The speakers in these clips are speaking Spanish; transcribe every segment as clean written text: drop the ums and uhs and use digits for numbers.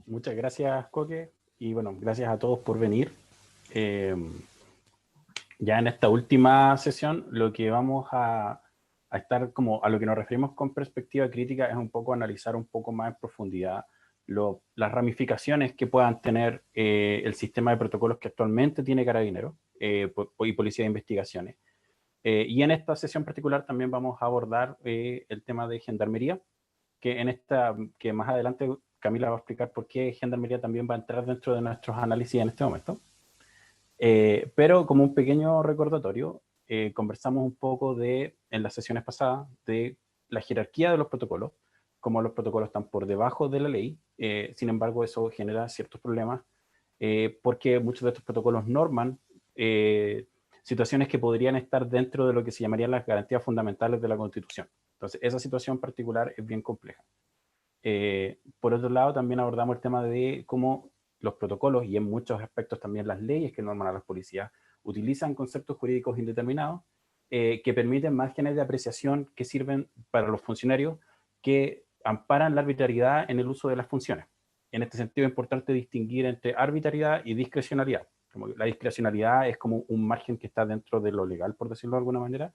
Muchas gracias, Coque, y bueno, gracias a todos por venir. Ya en esta última sesión, lo que vamos a estar como a lo que nos referimos con perspectiva crítica es un poco analizar un poco más en profundidad las ramificaciones que puedan tener el sistema de protocolos que actualmente tiene Carabineros y Policía de Investigaciones. Y en esta sesión particular también vamos a abordar el tema de Gendarmería, que más adelante Camila va a explicar por qué Gendarmería también va a entrar dentro de nuestros análisis en este momento. Pero como un pequeño recordatorio, conversamos un poco en las sesiones pasadas de la jerarquía de los protocolos, cómo los protocolos están por debajo de la ley. Sin embargo, eso genera ciertos problemas porque muchos de estos protocolos norman situaciones que podrían estar dentro de lo que se llamarían las garantías fundamentales de la Constitución. Entonces, esa situación particular es bien compleja. Por otro lado, también abordamos el tema de cómo los protocolos y en muchos aspectos también las leyes que norman a las policías utilizan conceptos jurídicos indeterminados que permiten márgenes de apreciación que sirven para los funcionarios que amparan la arbitrariedad en el uso de las funciones. En este sentido es importante distinguir entre arbitrariedad y discrecionalidad. Como la discrecionalidad es como un margen que está dentro de lo legal, por decirlo de alguna manera,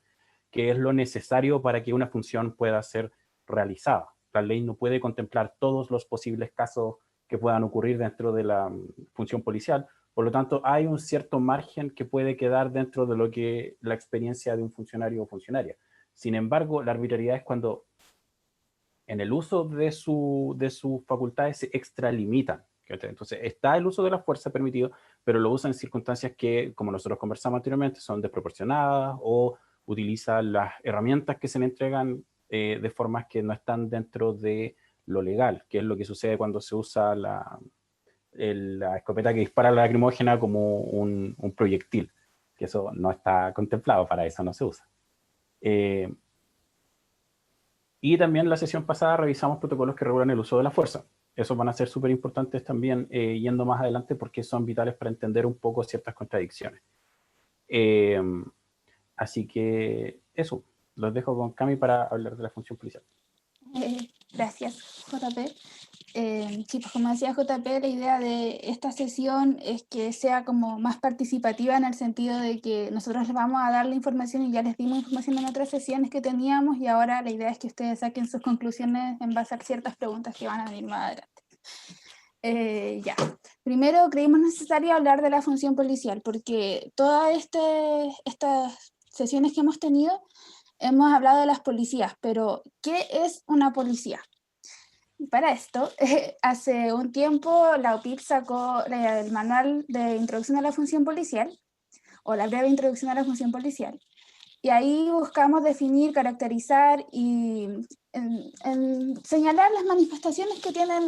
que es lo necesario para que una función pueda ser realizada. La ley no puede contemplar todos los posibles casos que puedan ocurrir dentro de la función policial. Por lo tanto, hay un cierto margen que puede quedar dentro de lo que la experiencia de un funcionario o funcionaria. Sin embargo, la arbitrariedad es cuando en el uso de sus facultades se extralimitan. Entonces, está el uso de la fuerza permitido, pero lo usan en circunstancias que, como nosotros conversamos anteriormente, son desproporcionadas o utilizan las herramientas que se le entregan de formas que no están dentro de lo legal, que es lo que sucede cuando se usa la escopeta que dispara la lacrimógena como un proyectil, que eso no está contemplado, para eso no se usa. Y también la sesión pasada revisamos protocolos que regulan el uso de la fuerza. Esos van a ser súper importantes también yendo más adelante porque son vitales para entender un poco ciertas contradicciones. Así que eso, los dejo con Cami para hablar de la función policial. Gracias, JP. Sí, pues como decía JP, la idea de esta sesión es que sea como más participativa en el sentido de que nosotros les vamos a dar la información y ya les dimos información en otras sesiones que teníamos y ahora la idea es que ustedes saquen sus conclusiones en base a ciertas preguntas que van a venir más adelante. Ya, primero creímos necesario hablar de la función policial porque todas estas sesiones que hemos tenido hemos hablado de las policías, pero ¿qué es una policía? Para esto, hace un tiempo la UPIP sacó el manual de introducción a la función policial, o la breve introducción a la función policial, y ahí buscamos definir, caracterizar y señalar las manifestaciones que tienen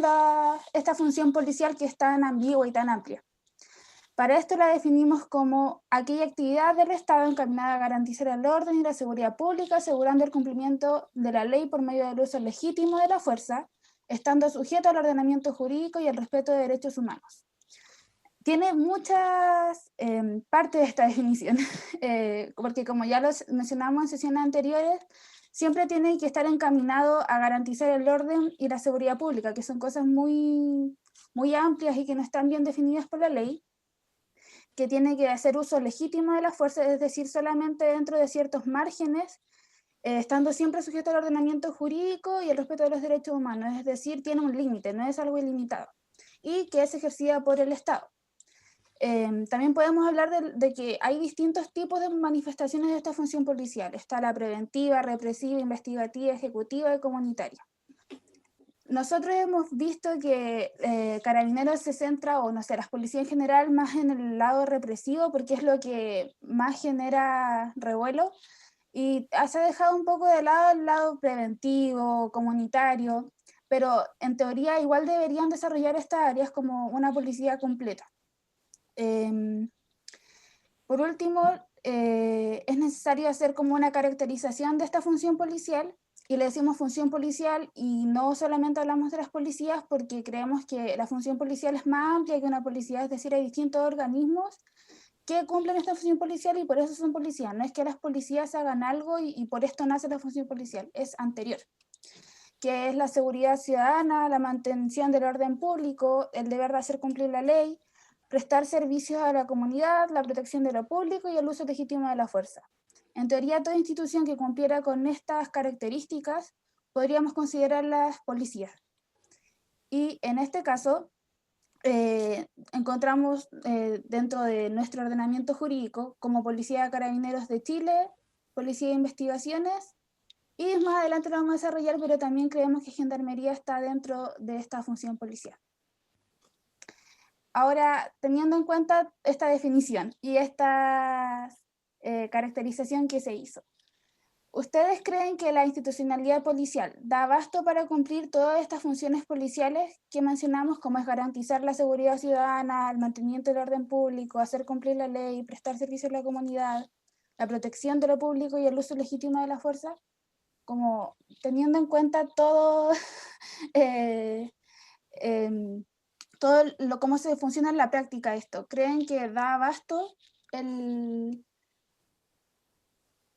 esta función policial que es tan ambigua y tan amplia. Para esto la definimos como aquella actividad del Estado encaminada a garantizar el orden y la seguridad pública, asegurando el cumplimiento de la ley por medio del uso legítimo de la fuerza, estando sujeto al ordenamiento jurídico y al respeto de derechos humanos. Tiene muchas partes de esta definición, porque como ya los mencionamos en sesiones anteriores, siempre tiene que estar encaminado a garantizar el orden y la seguridad pública, que son cosas muy, muy amplias y que no están bien definidas por la ley, que tiene que hacer uso legítimo de la fuerza, es decir, solamente dentro de ciertos márgenes, estando siempre sujeto al ordenamiento jurídico y el respeto de los derechos humanos, es decir, tiene un límite, no es algo ilimitado, y que es ejercida por el Estado. También podemos hablar de que hay distintos tipos de manifestaciones de esta función policial. Está la preventiva, represiva, investigativa, ejecutiva y comunitaria. Nosotros hemos visto que Carabineros se centra, o no sé, las policías en general, más en el lado represivo, porque es lo que más genera revuelo, y se ha dejado un poco de lado el lado preventivo, comunitario, pero en teoría igual deberían desarrollar estas áreas como una policía completa. Por último, es necesario hacer como una caracterización de esta función policial, y le decimos función policial y no solamente hablamos de las policías porque creemos que la función policial es más amplia que una policía, es decir, hay distintos organismos que cumplen esta función policial y por eso son policías. No es que las policías hagan algo y por esto nace la función policial, es anterior. que es la seguridad ciudadana, la mantención del orden público, el deber de hacer cumplir la ley, prestar servicios a la comunidad, la protección de lo público y el uso legítimo de la fuerza. En teoría, toda institución que cumpliera con estas características podríamos considerarlas policías. Y en este caso, encontramos dentro de nuestro ordenamiento jurídico como Policía de Carabineros de Chile, Policía de Investigaciones, y más adelante lo vamos a desarrollar, pero también creemos que Gendarmería está dentro de esta función policial. Ahora, teniendo en cuenta esta definición y esta caracterización que se hizo, ¿ustedes creen que la institucionalidad policial da abasto para cumplir todas estas funciones policiales que mencionamos, como es garantizar la seguridad ciudadana, el mantenimiento del orden público, hacer cumplir la ley, prestar servicio a la comunidad, la protección de lo público y el uso legítimo de la fuerza? Como teniendo en cuenta todo, cómo se funciona en la práctica esto, ¿creen que da abasto el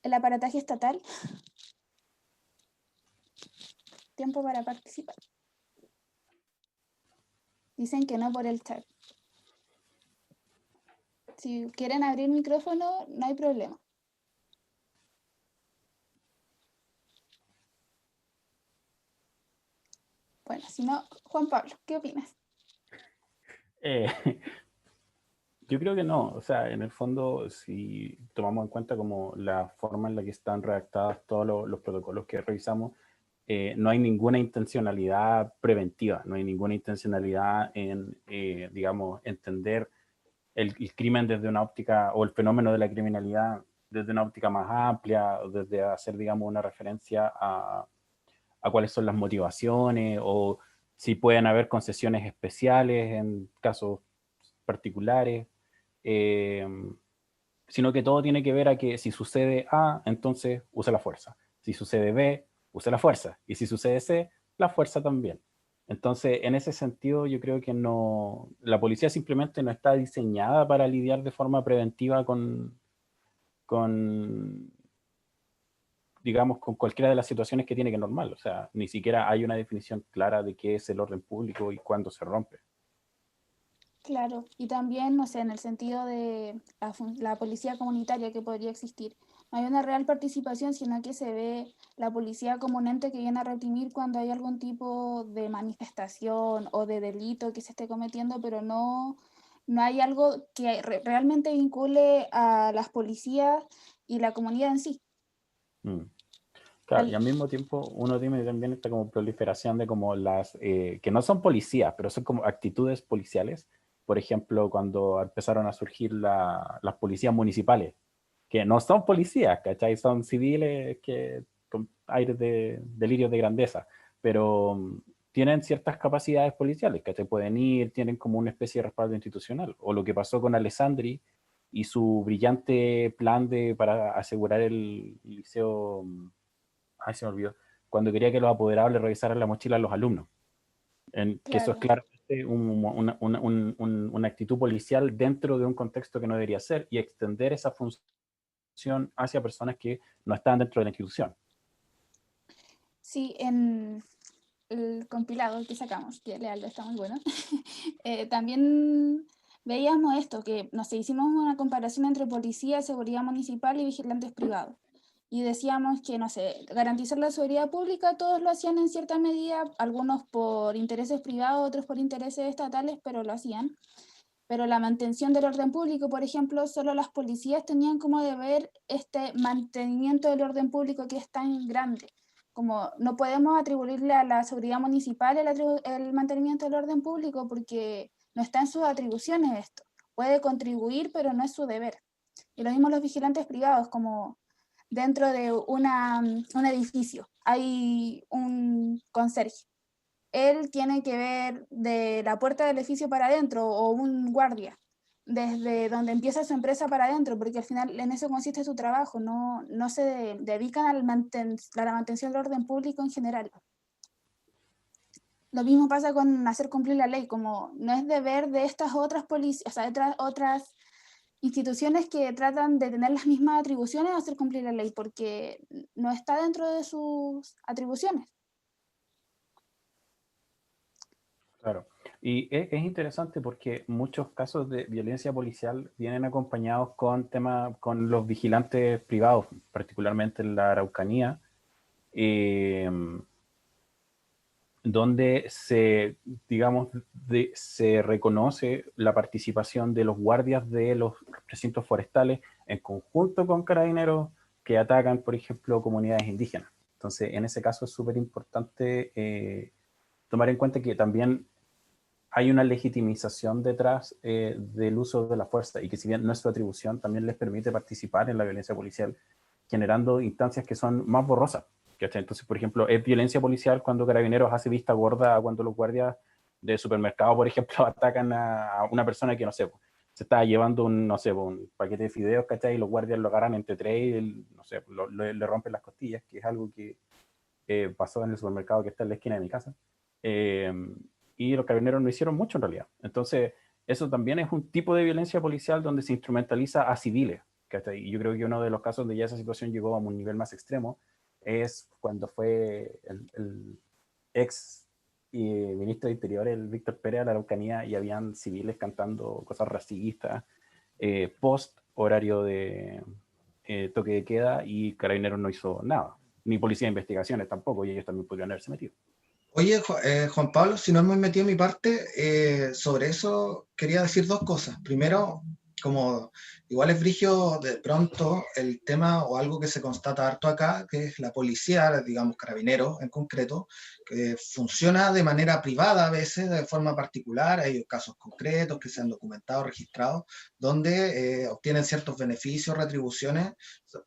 aparataje estatal? Tiempo para participar. Dicen que no por el chat. Si quieren abrir micrófono, no hay problema. Bueno, si no, Juan Pablo, ¿qué opinas? Yo creo que no, o sea, en el fondo, si tomamos en cuenta como la forma en la que están redactados todos los protocolos que revisamos, no hay ninguna intencionalidad preventiva, no hay ninguna intencionalidad en, digamos, entender el crimen desde una óptica, o el fenómeno de la criminalidad desde una óptica más amplia, o desde hacer, digamos, una referencia a cuáles son las motivaciones, o si pueden haber concesiones especiales en casos particulares. Eh, Sino que todo tiene que ver a que si sucede A, entonces usa la fuerza. Si sucede B, usa la fuerza. Y si sucede C, la fuerza también. Entonces, en ese sentido, yo creo que no, la policía simplemente no está diseñada para lidiar de forma preventiva con, digamos, con cualquiera de las situaciones que tiene que normal. O sea, ni siquiera hay una definición clara de qué es el orden público y cuándo se rompe. Claro, y también, no sé, en el sentido de la policía comunitaria que podría existir. No hay una real participación, sino que se ve la policía como un ente que viene a reprimir cuando hay algún tipo de manifestación o de delito que se esté cometiendo, pero no hay algo que realmente vincule a las policías y la comunidad en sí. Mm. Claro, y al mismo tiempo uno tiene también esta como proliferación de como las, que no son policías, pero son como actitudes policiales. Por ejemplo, cuando empezaron a surgir las policías municipales, que no son policías, ¿cachai? Son civiles que con aires de delirios de grandeza, pero tienen ciertas capacidades policiales, ¿cachai? Pueden ir, tienen como una especie de respaldo institucional. O lo que pasó con Alessandri y su brillante plan para asegurar el liceo, ay, se me olvidó, cuando quería que los apoderados le revisaran la mochila a los alumnos. Que eso es Claro. claramente una actitud policial dentro de un contexto que no debería ser, y extender esa función hacia personas que no están dentro de la institución. Sí, en el compilado que sacamos, que Lealdo está muy bueno, también veíamos esto, que no sé, hicimos una comparación entre policía, seguridad municipal y vigilantes privados. Y decíamos que, no sé, garantizar la seguridad pública, todos lo hacían en cierta medida, algunos por intereses privados, otros por intereses estatales, pero lo hacían. Pero la mantención del orden público, por ejemplo, solo las policías tenían como deber este mantenimiento del orden público que es tan grande. Como no podemos atribuirle a la seguridad municipal el mantenimiento del orden público porque no está en sus atribuciones esto. Puede contribuir, pero no es su deber. Y lo mismo los vigilantes privados, como dentro de un edificio hay un conserje. Él tiene que ver de la puerta del edificio para adentro, o un guardia, desde donde empieza su empresa para adentro, porque al final en eso consiste su trabajo, no se dedican a la mantención del orden público en general. Lo mismo pasa con hacer cumplir la ley, como no es deber de estas otras policías, o sea, otras instituciones que tratan de tener las mismas atribuciones hacer cumplir la ley, porque no está dentro de sus atribuciones. Claro. Y es interesante porque muchos casos de violencia policial vienen acompañados con con los vigilantes privados, particularmente en la Araucanía, eh, donde digamos, se reconoce la participación de los guardias de los recintos forestales en conjunto con carabineros que atacan, por ejemplo, comunidades indígenas. Entonces, en ese caso es súper importante tomar en cuenta que también hay una legitimización detrás del uso de la fuerza y que si bien no es su atribución, también les permite participar en la violencia policial, generando instancias que son más borrosas. ¿Cachai? Entonces, por ejemplo, es violencia policial cuando Carabineros hace vista gorda, cuando los guardias de supermercado, por ejemplo, atacan a una persona que, no sé, se está llevando no sé, un paquete de fideos, ¿cachai? Y los guardias lo agarran entre tres y, no sé, le rompen las costillas, que es algo que pasó en el supermercado que está en la esquina de mi casa. Eh, y los carabineros no hicieron mucho en realidad. Entonces, eso también es un tipo de violencia policial donde se instrumentaliza a civiles. ¿Cachai? Y yo creo que uno de los casos donde ya esa situación llegó a un nivel más extremo es cuando fue el ex ministro de Interior, el Víctor Pérez, a la Araucanía, y habían civiles cantando cosas racistas, post horario de toque de queda, y Carabineros no hizo nada, ni Policía de Investigaciones tampoco, y ellos también podrían haberse metido. Oye, Juan Pablo, si no me he metido mi parte, sobre eso quería decir dos cosas. Primero, como igual es brigio de pronto el tema o algo que se constata harto acá, que es la policía, digamos carabineros en concreto, que funciona de manera privada a veces, de forma particular. Hay casos concretos que se han documentado, registrado, donde obtienen ciertos beneficios, retribuciones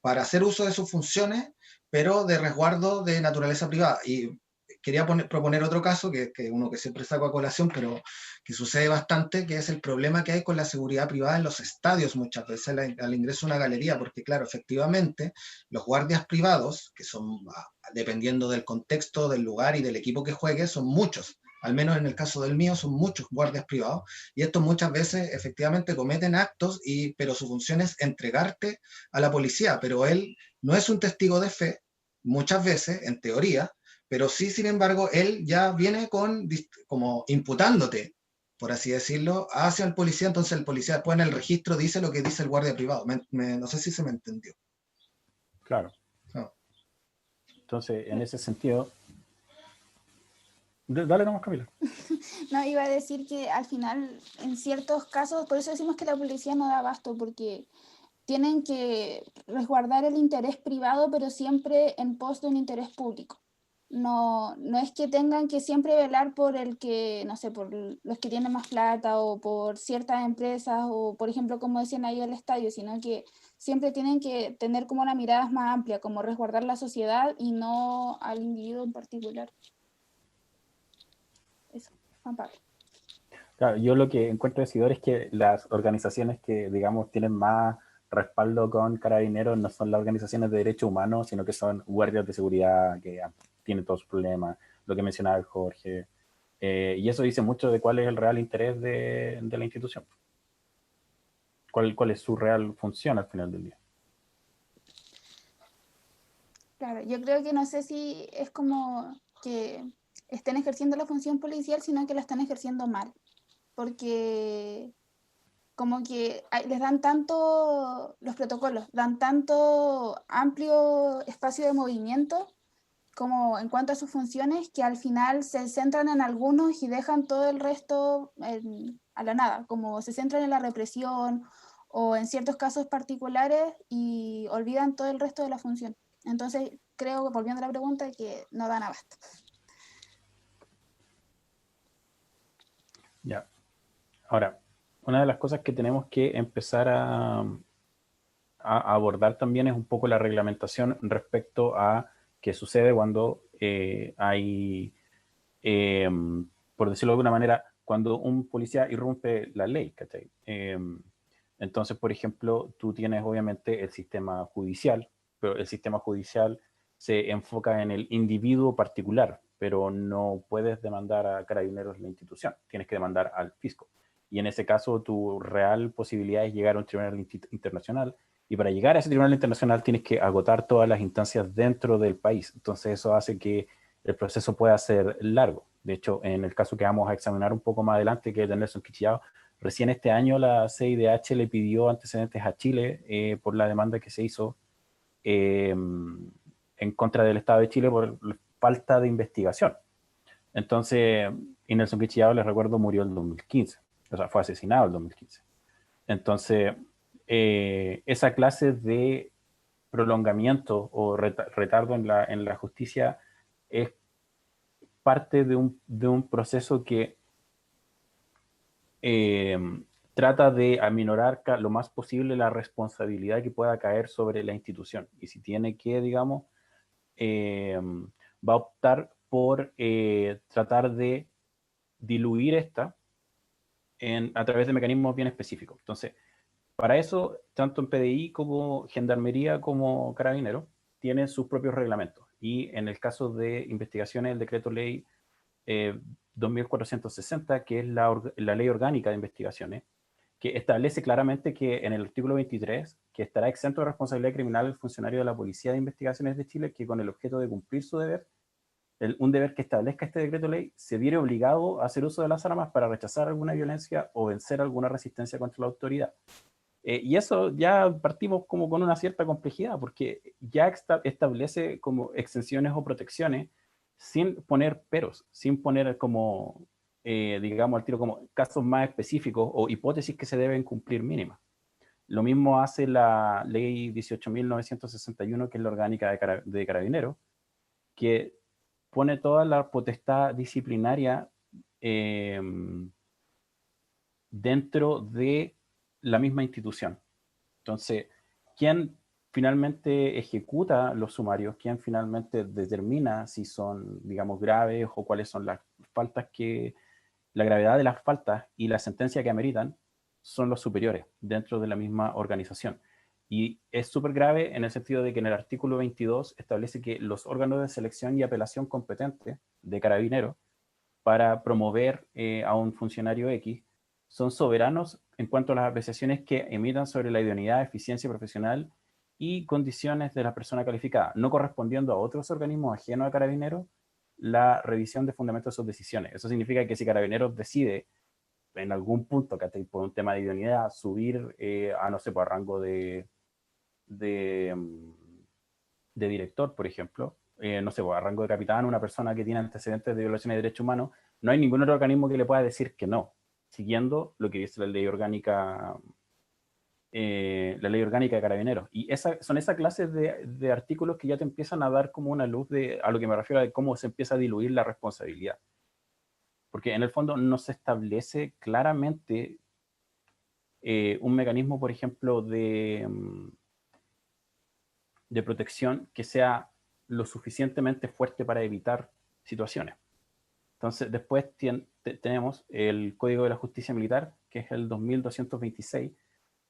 para hacer uso de sus funciones, pero de resguardo de naturaleza privada. Y quería proponer otro caso, que uno que siempre saco a colación, pero que sucede bastante, que es el problema que hay con la seguridad privada en los estadios muchas veces al ingreso a una galería, porque claro, efectivamente, los guardias privados, que son, dependiendo del contexto, del lugar y del equipo que juegue, son muchos. Al menos en el caso del mío, son muchos guardias privados, y estos muchas veces efectivamente cometen actos, pero su función es entregarte a la policía, pero él no es un testigo de fe, muchas veces, en teoría, pero sí, sin embargo, él ya viene como imputándote, por así decirlo, hacia el policía. Entonces el policía después en el registro dice lo que dice el guardia privado. No sé si se me entendió. Claro. No. Entonces, en ese sentido, dale nomás, Camila. No, iba a decir que al final, en ciertos casos, por eso decimos que la policía no da abasto, porque tienen que resguardar el interés privado, pero siempre en pos de un interés público. No, no es que tengan que siempre velar por el que, no sé, por los que tienen más plata o por ciertas empresas o, por ejemplo, como decían ahí el estadio, sino que siempre tienen que tener como una mirada más amplia, como resguardar la sociedad y no al individuo en particular. Eso, Juan Pablo. Claro, yo lo que encuentro decidor es que las organizaciones que, digamos, tienen más respaldo con Carabineros no son las organizaciones de derechos humanos, sino que son guardias de seguridad que tienen todos sus problemas, lo que mencionaba el Jorge. Y eso dice mucho de cuál es el real interés de la institución. Cuál es su real función al final del día. Claro, yo creo que no sé si es como que estén ejerciendo la función policial, sino que la están ejerciendo mal, porque como que les dan tanto, los protocolos, dan tanto amplio espacio de movimiento como en cuanto a sus funciones, que al final se centran en algunos y dejan todo el resto a la nada, como se centran en la represión o en ciertos casos particulares y olvidan todo el resto de la función. Entonces, creo, volviendo a la pregunta, que no dan abasto. Ya. Ahora, una de las cosas que tenemos que empezar a abordar también es un poco la reglamentación respecto a qué sucede cuando hay, por decirlo de alguna manera, cuando un policía irrumpe la ley, ¿cachai? Entonces, por ejemplo, tú tienes obviamente el sistema judicial, pero el sistema judicial se enfoca en el individuo particular, pero no puedes demandar a Carabineros la institución, tienes que demandar al fisco. Y en ese caso, tu real posibilidad es llegar a un tribunal internacional, y para llegar a ese tribunal internacional tienes que agotar todas las instancias dentro del país. Entonces eso hace que el proceso pueda ser largo. De hecho, en el caso que vamos a examinar un poco más adelante, que es de Nelson Quinchillao, recién este año la CIDH le pidió antecedentes a Chile por la demanda que se hizo en contra del Estado de Chile por falta de investigación. Entonces, y Nelson Quinchillao, les recuerdo, murió en 2015, o sea, fue asesinado en 2015. Entonces, esa clase de prolongamiento o retardo en la justicia es parte de un proceso que trata de aminorar lo más posible la responsabilidad que pueda caer sobre la institución. Y si tiene que, digamos, va a optar por tratar de diluir esta a través de mecanismos bien específicos. Entonces, para eso, tanto en PDI como Gendarmería como Carabineros tienen sus propios reglamentos. Y en el caso de investigaciones, el decreto ley 2460, que es la ley orgánica de investigaciones, que establece claramente que en el artículo 23, que estará exento de responsabilidad criminal el funcionario de la Policía de Investigaciones de Chile, que con el objeto de cumplir su deber, un deber que establezca este decreto ley, se viere obligado a hacer uso de las armas para rechazar alguna violencia o vencer alguna resistencia contra la autoridad. Y eso ya partimos como con una cierta complejidad, porque ya establece como exenciones o protecciones sin poner peros, sin poner como, digamos, al tiro como casos más específicos o hipótesis que se deben cumplir mínimas. Lo mismo hace la ley 18.961, que es la orgánica de Carabineros, que pone toda la potestad disciplinaria dentro de la misma institución. Entonces, ¿quién finalmente ejecuta los sumarios? ¿Quién finalmente determina si son, digamos, graves o cuáles son las faltas la gravedad de las faltas y la sentencia que ameritan? Son los superiores dentro de la misma organización. Y es súper grave en el sentido de que en el artículo 22 establece que los órganos de selección y apelación competentes de Carabineros para promover a un funcionario X son soberanos en cuanto a las apreciaciones que emitan sobre la idoneidad, eficiencia profesional y condiciones de la persona calificada, no correspondiendo a otros organismos ajenos a Carabineros la revisión de fundamentos de sus decisiones. Eso significa que si Carabineros decide en algún punto, que por un tema de idoneidad, subir a, no sé, por rango de, de director, por ejemplo, no sé, a rango de capitán, una persona que tiene antecedentes de violaciones de derechos humanos, no hay ningún otro organismo que le pueda decir que no, siguiendo lo que dice la ley orgánica de Carabineros. Y son esa clase de artículos que ya te empiezan a dar como una luz a lo que me refiero a cómo se empieza a diluir la responsabilidad. Porque en el fondo no se establece claramente un mecanismo, por ejemplo, de protección que sea lo suficientemente fuerte para evitar situaciones. Entonces, después tenemos el Código de la Justicia Militar, que es el 2226,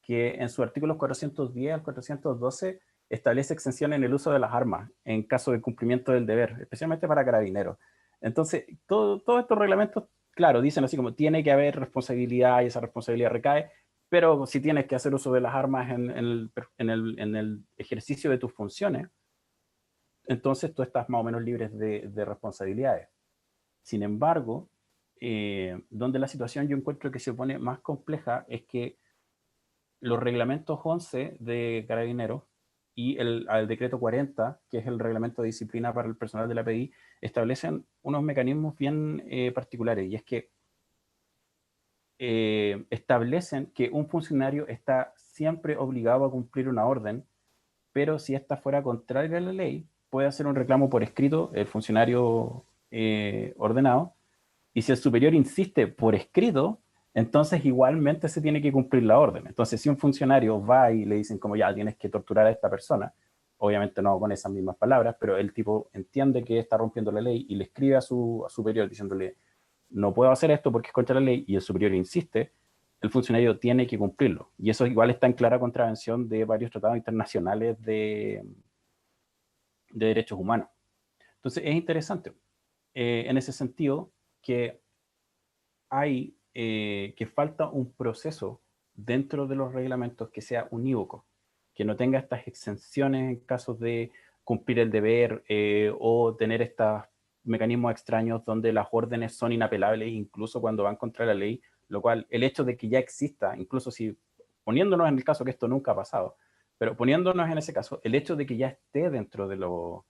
que en sus artículos 410 al 412 establece exención en el uso de las armas en caso de cumplimiento del deber, especialmente para carabineros. Entonces, todos estos reglamentos, claro, dicen así como tiene que haber responsabilidad y esa responsabilidad recae, pero si tienes que hacer uso de las armas en el ejercicio de tus funciones, entonces tú estás más o menos libre de responsabilidades. Sin embargo, donde la situación yo encuentro que se pone más compleja es que los reglamentos 11 de Carabineros y el decreto 40, que es el reglamento de disciplina para el personal de la PDI, establecen unos mecanismos bien particulares, y es que establecen que un funcionario está siempre obligado a cumplir una orden, pero si esta fuera contraria a la ley, puede hacer un reclamo por escrito el funcionario ordenado, y si el superior insiste por escrito, entonces igualmente se tiene que cumplir la orden. Entonces, si un funcionario va y le dicen como ya tienes que torturar a esta persona, obviamente no con esas mismas palabras, pero el tipo entiende que está rompiendo la ley y le escribe a su superior diciéndole no puedo hacer esto porque es contra la ley, y el superior insiste, el funcionario tiene que cumplirlo. Y eso igual está en clara contravención de varios tratados internacionales de derechos humanos. Entonces, es interesante en ese sentido que que falta un proceso dentro de los reglamentos que sea unívoco, que no tenga estas exenciones en casos de cumplir el deber o tener estas mecanismos extraños donde las órdenes son inapelables incluso cuando van contra la ley, lo cual el hecho de que ya exista, incluso si poniéndonos en el caso que esto nunca ha pasado, pero poniéndonos en ese caso, el hecho de que ya esté dentro de los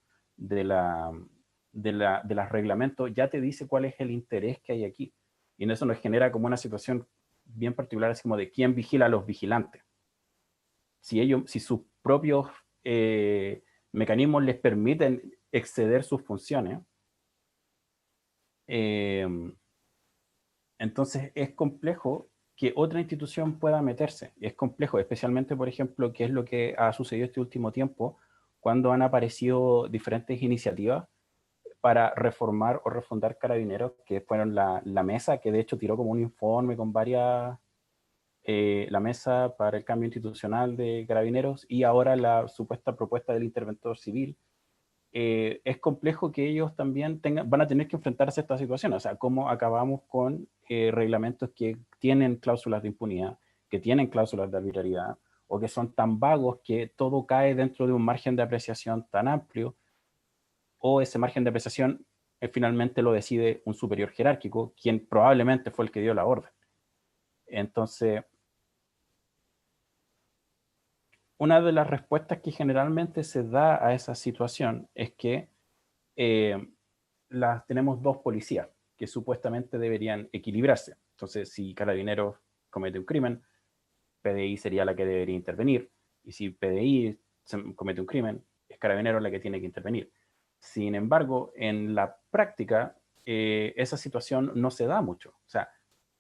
reglamentos ya te dice cuál es el interés que hay aquí. Y en eso nos genera como una situación bien particular, así como de quién vigila a los vigilantes. Si sus propios mecanismos les permiten exceder sus funciones, entonces es complejo que otra institución pueda meterse. Es complejo, especialmente, por ejemplo, qué es lo que ha sucedido este último tiempo, cuando han aparecido diferentes iniciativas para reformar o refundar Carabineros, que fueron la mesa, que de hecho tiró como un informe con varias, la mesa para el cambio institucional de Carabineros, y ahora la supuesta propuesta del interventor civil. Es complejo que ellos también van a tener que enfrentarse a esta situación. O sea, cómo acabamos con reglamentos que tienen cláusulas de impunidad, que tienen cláusulas de arbitrariedad, o que son tan vagos que todo cae dentro de un margen de apreciación tan amplio, o ese margen de apreciación finalmente lo decide un superior jerárquico, quien probablemente fue el que dio la orden. Entonces, una de las respuestas que generalmente se da a esa situación es que tenemos dos policías que supuestamente deberían equilibrarse. Entonces, si Carabineros comete un crimen, PDI sería la que debería intervenir, y si PDI comete un crimen, es Carabineros la que tiene que intervenir. Sin embargo, en la práctica, esa situación no se da mucho. O sea,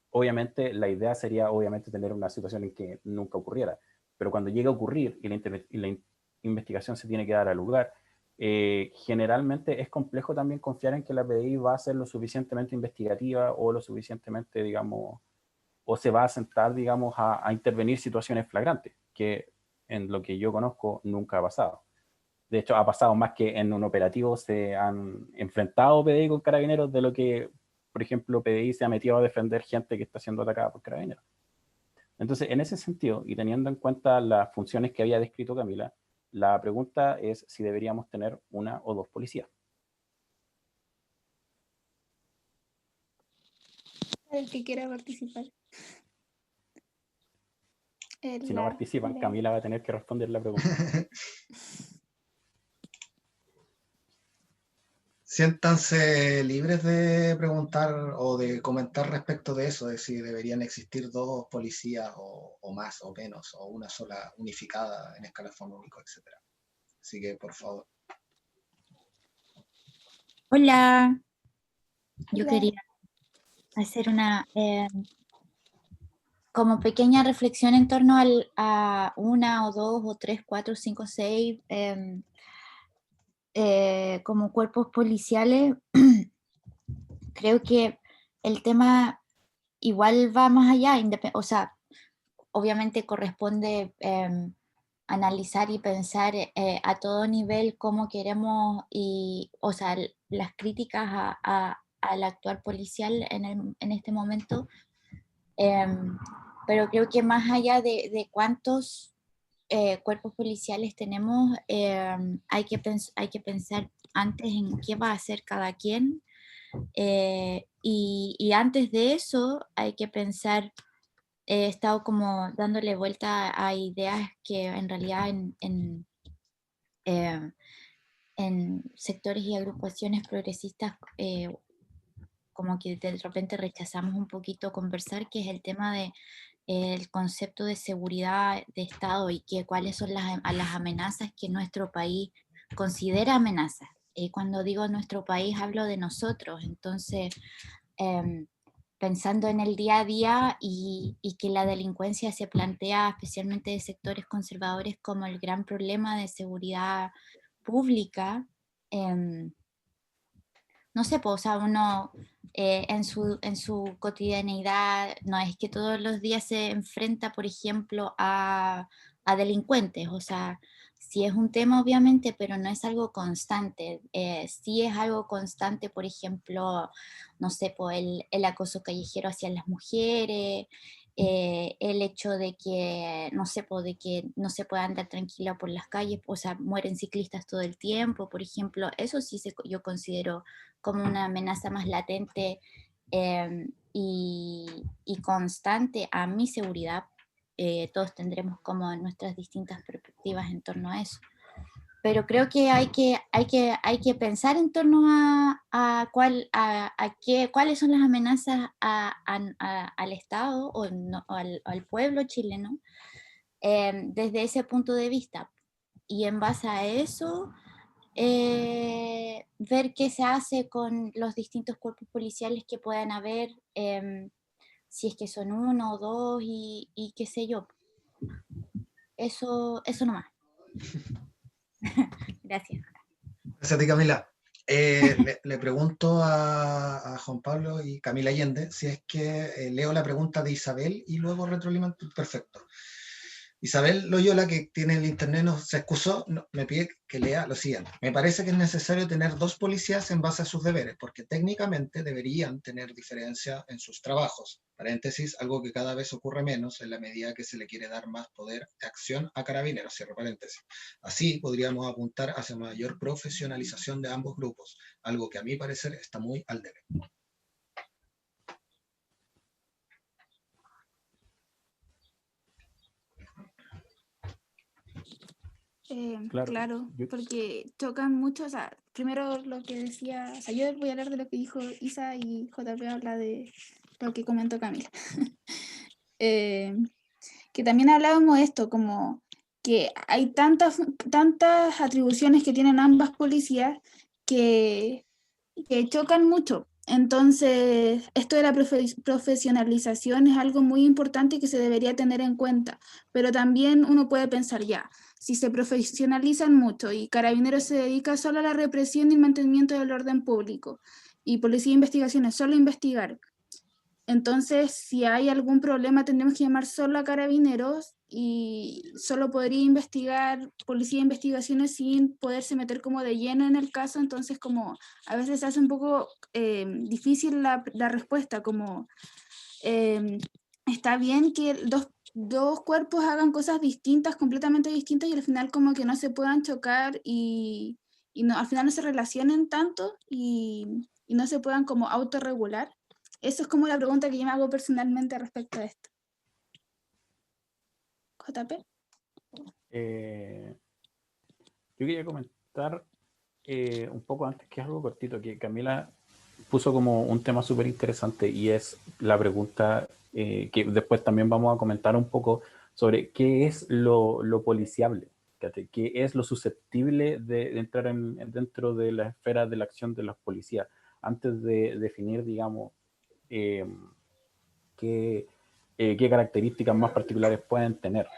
obviamente la idea sería obviamente tener una situación en que nunca ocurriera, pero cuando llega a ocurrir y la investigación se tiene que dar al lugar, generalmente es complejo también confiar en que la PDI va a ser lo suficientemente investigativa o lo suficientemente, digamos, o se va a sentar, digamos, a intervenir situaciones flagrantes, que en lo que yo conozco nunca ha pasado. De hecho, ha pasado más que en un operativo se han enfrentado PDI con Carabineros de lo que, por ejemplo, PDI se ha metido a defender gente que está siendo atacada por Carabineros. Entonces, en ese sentido, y teniendo en cuenta las funciones que había descrito Camila, la pregunta es si deberíamos tener una o dos policías. El que quiera participar. Si no participan, Camila va a tener que responder la pregunta. Siéntanse libres de preguntar o de comentar respecto de eso, de si deberían existir dos policías o más o menos, o una sola unificada en escalafón único, etc. Así que, por favor. Hola, yo Hola. quería hacer una como pequeña reflexión en torno a una o dos o tres, cuatro, cinco, seis como cuerpos policiales. Creo que el tema igual va más allá, o sea, obviamente corresponde analizar y pensar a todo nivel cómo queremos, o sea, las críticas al actuar policial en este momento, pero creo que más allá de cuántos cuerpos policiales tenemos, hay que pensar antes en qué va a hacer cada quien, y antes de eso hay que pensar. He estado como dándole vuelta a ideas que en realidad en sectores y agrupaciones progresistas como que de repente rechazamos un poquito conversar, que es el tema de el concepto de seguridad de Estado y cuáles son las amenazas que nuestro país considera amenazas. Cuando digo nuestro país hablo de nosotros, entonces pensando en el día a día y que la delincuencia se plantea especialmente de sectores conservadores como el gran problema de seguridad pública. No sé, pues, o sea, uno en su cotidianeidad no es que todos los días se enfrenta, por ejemplo, a delincuentes, o sea, sí es un tema obviamente, pero no es algo constante. Sí es algo constante, por ejemplo, no sé, pues el acoso callejero hacia las mujeres, el hecho de que, no sé, pues, de que no se pueda andar tranquila por las calles, o sea, mueren ciclistas todo el tiempo, por ejemplo, eso sí yo considero como una amenaza más latente y constante a mi seguridad. Todos tendremos como nuestras distintas perspectivas en torno a eso. Pero creo que hay que pensar en torno a cuáles son las amenazas al Estado o al pueblo chileno desde ese punto de vista. Y en base a eso, ver qué se hace con los distintos cuerpos policiales que puedan haber, si es que son uno o dos y qué sé yo. Eso nomás. Gracias. Gracias a ti, Camila. Le pregunto a Juan Pablo y Camila Allende si es que leo la pregunta de Isabel y luego retroalimento. Perfecto. Isabel Loyola, que tiene el internet, se excusó, me pide que lea lo siguiente. Me parece que es necesario tener 2 policías en base a sus deberes, porque técnicamente deberían tener diferencia en sus trabajos. Paréntesis, algo que cada vez ocurre menos en la medida que se le quiere dar más poder de acción a Carabineros, cierro paréntesis. Así podríamos apuntar hacia mayor profesionalización de ambos grupos, algo que a mi parecer está muy al debe. Claro, porque tocan mucho, o sea, primero lo que decía, o sea, yo voy a hablar de lo que dijo Isa y JP habla de lo que comentó Camila. Que también hablábamos esto, como que hay tantas atribuciones que tienen ambas policías que chocan mucho. Entonces, esto de la profesionalización es algo muy importante y que se debería tener en cuenta, pero también uno puede pensar ya, si se profesionalizan mucho y Carabineros se dedica solo a la represión y el mantenimiento del orden público y Policía de Investigaciones solo a investigar, entonces si hay algún problema tendremos que llamar solo a Carabineros y solo podría investigar Policía de Investigaciones sin poderse meter como de lleno en el caso, entonces como a veces se hace un poco difícil la respuesta, como está bien que dos cuerpos hagan cosas distintas, completamente distintas y al final como que no se puedan chocar y no, al final no se relacionen tanto y no se puedan como autorregular. Eso es como la pregunta que yo me hago personalmente respecto a esto. JP. Yo quería comentar un poco antes, que es algo cortito, que Camila puso como un tema súper interesante y es la pregunta que después también vamos a comentar un poco sobre qué es lo policiable, qué es lo susceptible de entrar dentro de la esfera de la acción de los policías, antes de definir, digamos, qué características más particulares pueden tener.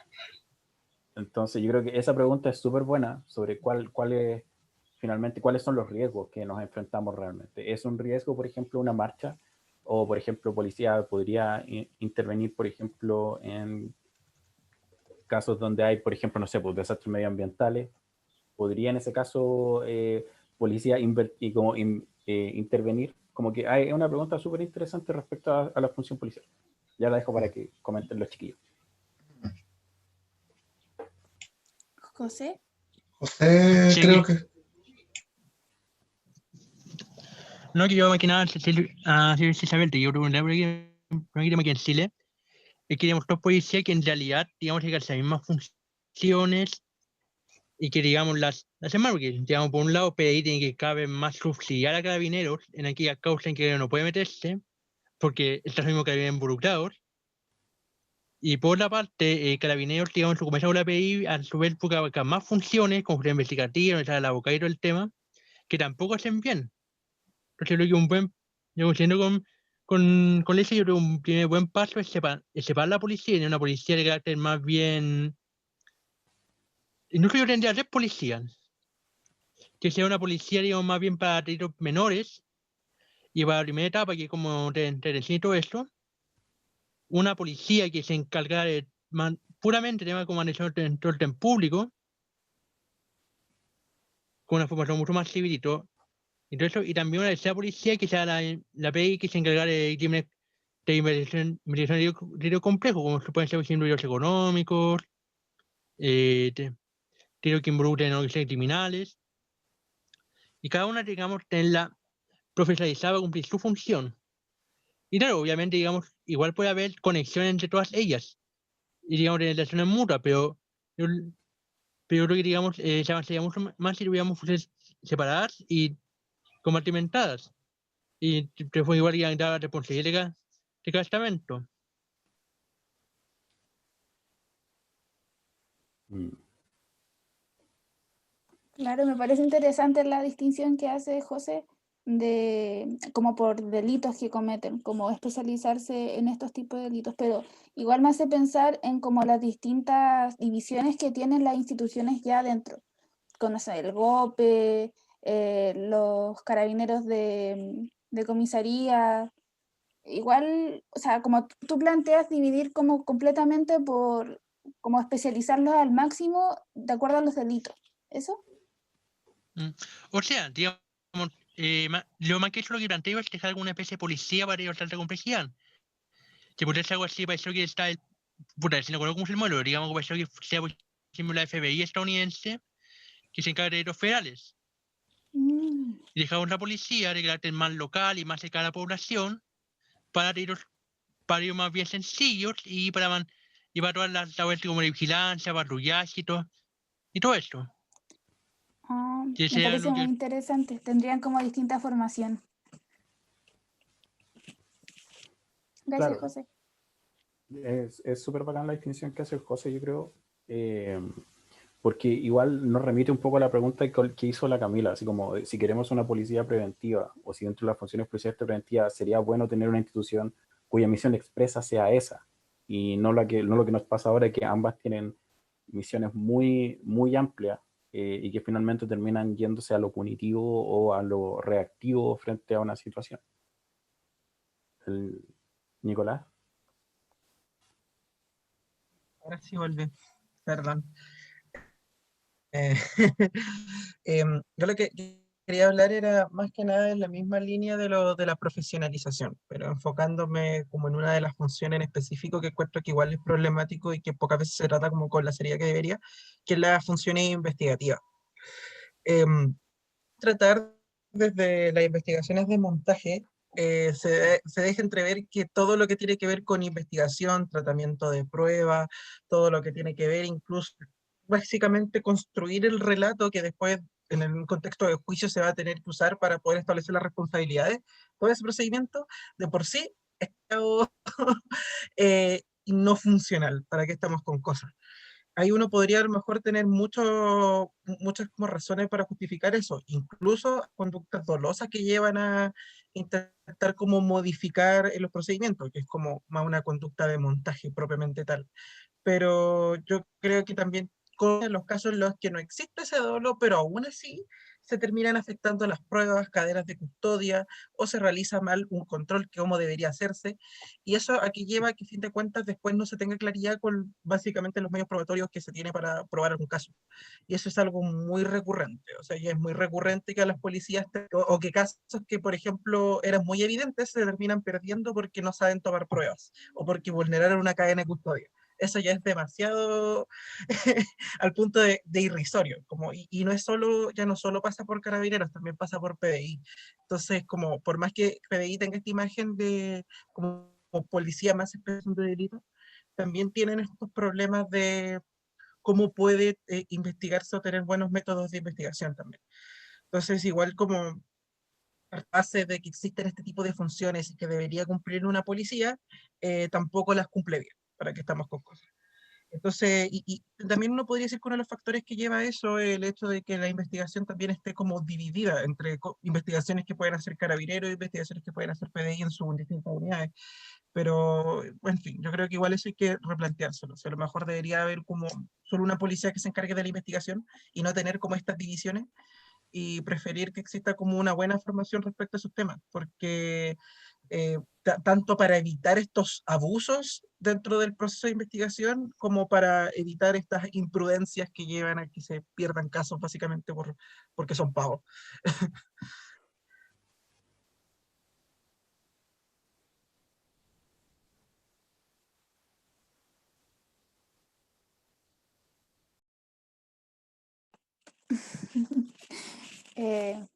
Entonces yo creo que esa pregunta es súper buena sobre finalmente cuáles son los riesgos que nos enfrentamos realmente. ¿Es un riesgo, por ejemplo, una marcha? O, por ejemplo, policía podría intervenir, por ejemplo, en casos donde hay, por ejemplo, no sé, pues desastres medioambientales. ¿Podría en ese caso policía intervenir? Como que hay una pregunta súper interesante respecto a la función policial. Ya la dejo para que comenten los chiquillos. José. José, sí, creo que... No, que yo más que nada, Isabel, te quiero preguntar, porque en Chile es que digamos, dos policías que en realidad, digamos, que hacen las mismas funciones y que, digamos, las hacen mal, porque, digamos, por un lado, PDI tiene que cada vez más subsidiar a Carabineros en aquellas causas en que no puede meterse, porque están los mismos Carabineros involucrados. Y por otra parte, Carabineros, digamos, su comenzado la PDI, a su vez, busca más funciones, como la investigativa, el abogado y todo el tema, que tampoco hacen bien. Entonces, creo que un buen, yo coincido con eso, yo creo que un primer buen paso es separar la policía en una policía de carácter más bien. Incluso yo tendría 3 policías. Que sea una policía, digamos, más bien para delitos menores y para la primera etapa, que es como retención y todo eso. Una policía que se encarga de puramente tema como administración del orden público, con una formación mucho más civil y todo. Entonces, y también una tercera policía que sea la PI que se encarga de crímenes de investigación de riesgo complejo, como pueden ser, por ejemplo, delitos económicos, delitos que involucren organizaciones criminales. Y cada una, digamos, tenerla profesionalizada para cumplir su función. Y claro, obviamente, digamos, igual puede haber conexión entre todas ellas, y digamos, relaciones mutuas, pero yo creo que, digamos, se avanzaría mucho más si tuviéramos funciones separadas y compartimentadas. Y te fue igual que la responsabilidad de cada estamento. Claro, me parece interesante la distinción que hace José de como por delitos que cometen, como especializarse en estos tipos de delitos, pero igual me hace pensar en como las distintas divisiones que tienen las instituciones ya adentro, con no sé, el GOPE, los carabineros de comisaría, igual, o sea, como tú planteas dividir como completamente por, como especializarlos al máximo de acuerdo a los delitos, ¿eso? O sea, digamos, lo más que eso lo que planteo es dejar alguna especie de policía para ir a alta complejidad. Si puede ser algo así, para eso que está el. Puta, si no conozco cómo es el modelo, digamos que para eso que sea, por ejemplo, la FBI estadounidense, que se encargue de delitos federales. Mm. Y dejar una policía de carácter más local y más cerca a la población para delitos más bien sencillos y para todas las labores como la vigilancia, patrullaje y todo eso. Ah, Que me sea parece lo muy que. interesante. Tendrían como distinta formación. Gracias, Claro, José. es súper bacán la definición que hace el José, yo creo, porque igual nos remite un poco a la pregunta que hizo la Camila, así como si queremos una policía preventiva o si dentro de las funciones policiales preventivas sería bueno tener una institución cuya misión expresa sea esa y no lo que nos pasa ahora, que ambas tienen misiones muy, muy amplias y que finalmente terminan yéndose a lo punitivo o a lo reactivo frente a una situación. Nicolás. Ahora sí volví, perdón. Eh, yo lo que quería hablar era más que nada en la misma línea de la profesionalización, pero enfocándome como en una de las funciones en específico que encuentro que igual es problemático y que pocas veces se trata como con la seriedad que debería, que es la función investigativa. Em, Tratar desde las investigaciones de montaje, se deja entrever que todo lo que tiene que ver con investigación, tratamiento de pruebas, todo lo que tiene que ver incluso básicamente construir el relato que después en el contexto de juicio se va a tener que usar para poder establecer las responsabilidades, todo ese procedimiento de por sí es algo no funcional. ¿Para qué estamos con cosas? Ahí uno podría a lo mejor tener muchas como razones para justificar eso, incluso conductas dolosas que llevan a intentar como modificar los procedimientos, que es como más una conducta de montaje propiamente tal. Pero yo creo que también con los casos en los que no existe ese dolo, pero aún así se terminan afectando las pruebas, cadenas de custodia, o se realiza mal un control que como debería hacerse, y eso aquí lleva a que, a fin de cuentas, después no se tenga claridad con básicamente los medios probatorios que se tiene para probar algún caso. Y eso es algo muy recurrente, o sea, ya es muy recurrente que a las policías, o que casos que, por ejemplo, eran muy evidentes, se terminan perdiendo porque no saben tomar pruebas, o porque vulneraron una cadena de custodia. Eso ya es demasiado al punto de irrisorio, como, y no es solo, ya no solo pasa por carabineros, también pasa por PDI. Entonces, como por más que PDI tenga esta imagen de como policía más especial de delito, también tienen estos problemas de cómo puede investigarse o tener buenos métodos de investigación también. Entonces, igual como base de que existen este tipo de funciones y que debería cumplir una policía, tampoco las cumple bien, para que estamos con cosas. Entonces, y también uno podría decir que uno de los factores que lleva a eso es el hecho de que la investigación también esté como dividida entre investigaciones que pueden hacer carabineros e investigaciones que pueden hacer PDI en sus distintas unidades. Pero, en fin, yo creo que igual eso hay que replanteárselo. O sea, a lo mejor debería haber como solo una policía que se encargue de la investigación y no tener como estas divisiones, y preferir que exista como una buena formación respecto a esos temas, porque tanto para evitar estos abusos dentro del proceso de investigación, como para evitar estas imprudencias que llevan a que se pierdan casos básicamente porque son pagos.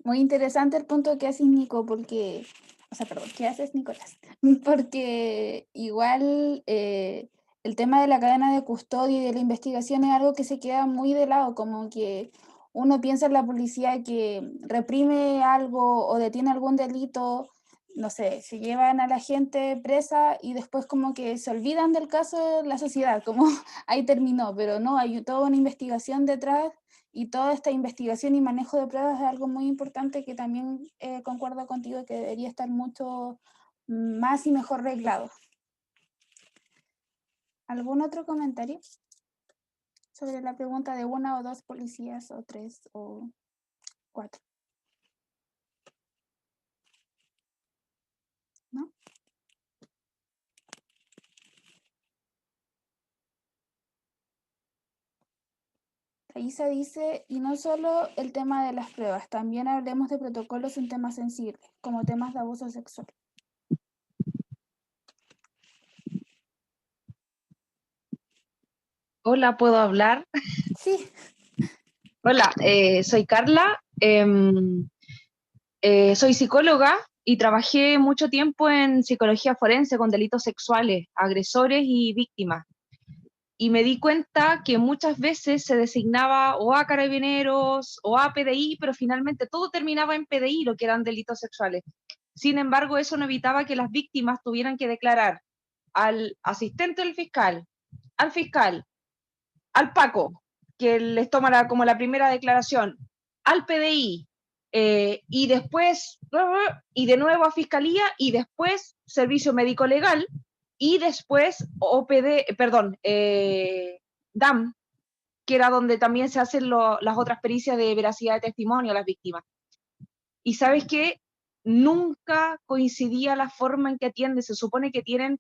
Muy interesante el punto que haces, Nico, porque, o sea, perdón, ¿qué haces, Nicolás? Porque igual el tema de la cadena de custodia y de la investigación es algo que se queda muy de lado, como que uno piensa en la policía que reprime algo o detiene algún delito, no sé, se llevan a la gente presa y después como que se olvidan del caso de la sociedad, como ahí terminó, pero no, hay toda una investigación detrás y toda esta investigación y manejo de pruebas es algo muy importante que también concuerdo contigo que debería estar mucho más y mejor reglado. ¿Algún otro comentario sobre la pregunta de 1 o 2 policías o 3 o 4? ¿No? Isa dice, y no solo el tema de las pruebas, también hablemos de protocolos en temas sensibles, como temas de abuso sexual. Hola, ¿puedo hablar? Sí. Hola, soy Carla, soy psicóloga y trabajé mucho tiempo en psicología forense con delitos sexuales, agresores y víctimas. Y me di cuenta que muchas veces se designaba o a carabineros o a PDI, pero finalmente todo terminaba en PDI, lo que eran delitos sexuales. Sin embargo, eso no evitaba que las víctimas tuvieran que declarar al asistente del fiscal, al fiscal, al Paco, que les toma como la primera declaración, al PDI, y después, y de nuevo a Fiscalía, y después Servicio Médico Legal, y después DAM, que era donde también se hacen las otras pericias de veracidad de testimonio a las víctimas. Y sabes qué, nunca coincidía la forma en que atienden, se supone que tienen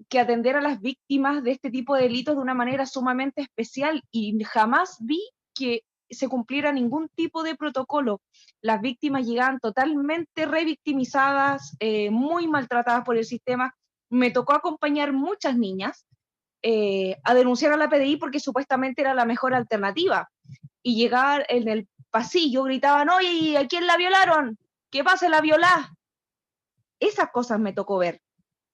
que atender a las víctimas de este tipo de delitos de una manera sumamente especial y jamás vi que se cumpliera ningún tipo de protocolo. Las víctimas llegaban totalmente revictimizadas, muy maltratadas por el sistema. Me tocó acompañar muchas niñas a denunciar a la PDI porque supuestamente era la mejor alternativa. Y llegar en el pasillo, gritaban, oye, ¿a quién la violaron? ¿Qué pasa, la violá? Esas cosas me tocó ver.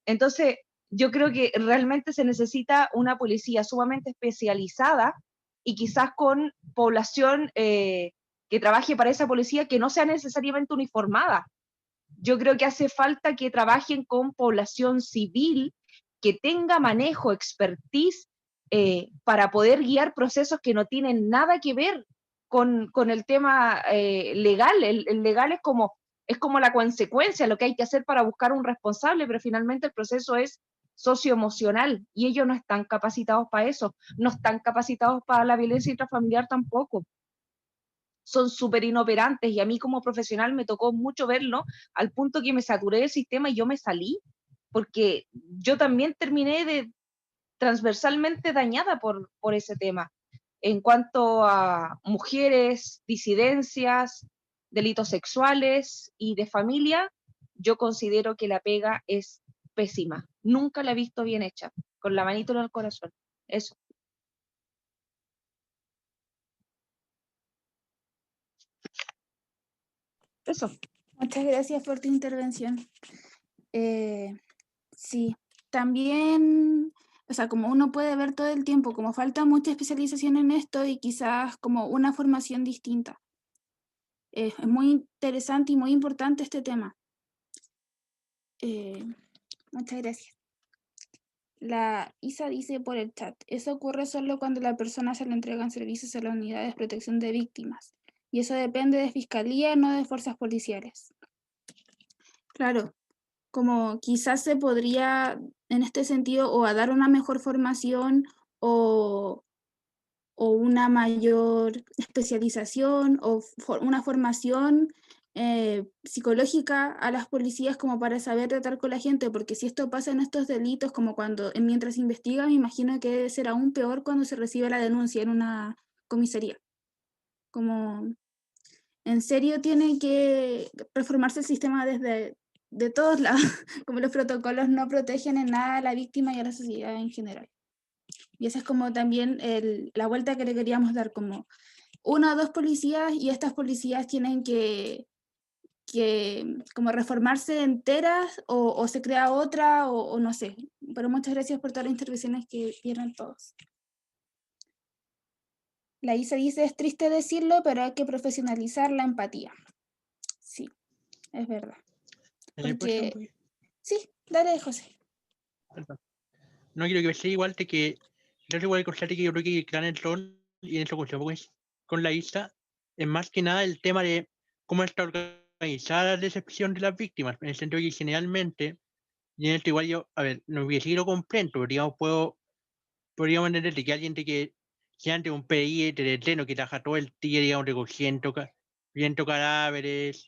Entonces, yo creo que realmente se necesita una policía sumamente especializada y quizás con población que trabaje para esa policía que no sea necesariamente uniformada. Yo creo que hace falta que trabajen con población civil que tenga manejo, expertise, para poder guiar procesos que no tienen nada que ver con el tema legal. El legal es como la consecuencia, lo que hay que hacer para buscar un responsable, pero finalmente el proceso es socioemocional y ellos no están capacitados para eso, no están capacitados para la violencia intrafamiliar tampoco. Son súper inoperantes y a mí como profesional me tocó mucho verlo al punto que me saturé del sistema y yo me salí, porque yo también terminé transversalmente dañada por ese tema. En cuanto a mujeres, disidencias, delitos sexuales y de familia, yo considero que la pega es pésima. Nunca la he visto bien hecha, con la manito en el corazón. Eso. Eso. Muchas gracias por tu intervención. Sí, también, o sea, como uno puede ver todo el tiempo, como falta mucha especialización en esto y quizás como una formación distinta. Es muy interesante y muy importante este tema. Muchas gracias. La Isa dice por el chat, eso ocurre solo cuando la persona se le entregan servicios a las unidades de protección de víctimas. Y eso depende de fiscalía, no de fuerzas policiales. Claro, como quizás se podría, en este sentido, o a dar una mejor formación o una mayor especialización o una formación psicológica a las policías como para saber tratar con la gente, porque si esto pasa en estos delitos, como cuando mientras investiga, me imagino que debe ser aún peor cuando se recibe la denuncia en una comisaría. Como en serio tiene que reformarse el sistema desde de todos lados, como los protocolos no protegen en nada a la víctima y a la sociedad en general. Y esa es como también la vuelta que le queríamos dar, como 1 o 2 policías y estas policías tienen que como reformarse enteras o se crea otra o no sé. Pero muchas gracias por todas las intervenciones que dieron todos. La Isa dice, es triste decirlo, pero hay que profesionalizar la empatía. Sí, es verdad. Porque... Sí, dale, José. Perdón. No quiero que sea igual de que yo igual que yo creo que gran el rol y en eso con la Isa es más que nada el tema de cómo está organizada la recepción de las víctimas, en el sentido que generalmente, y en esto igual yo, a ver, no voy a decir lo completo, pero digamos podríamos entender de que alguien de que si antes un PDI de terreno que trabaja todo el día, digamos, recogiendo viendo cadáveres,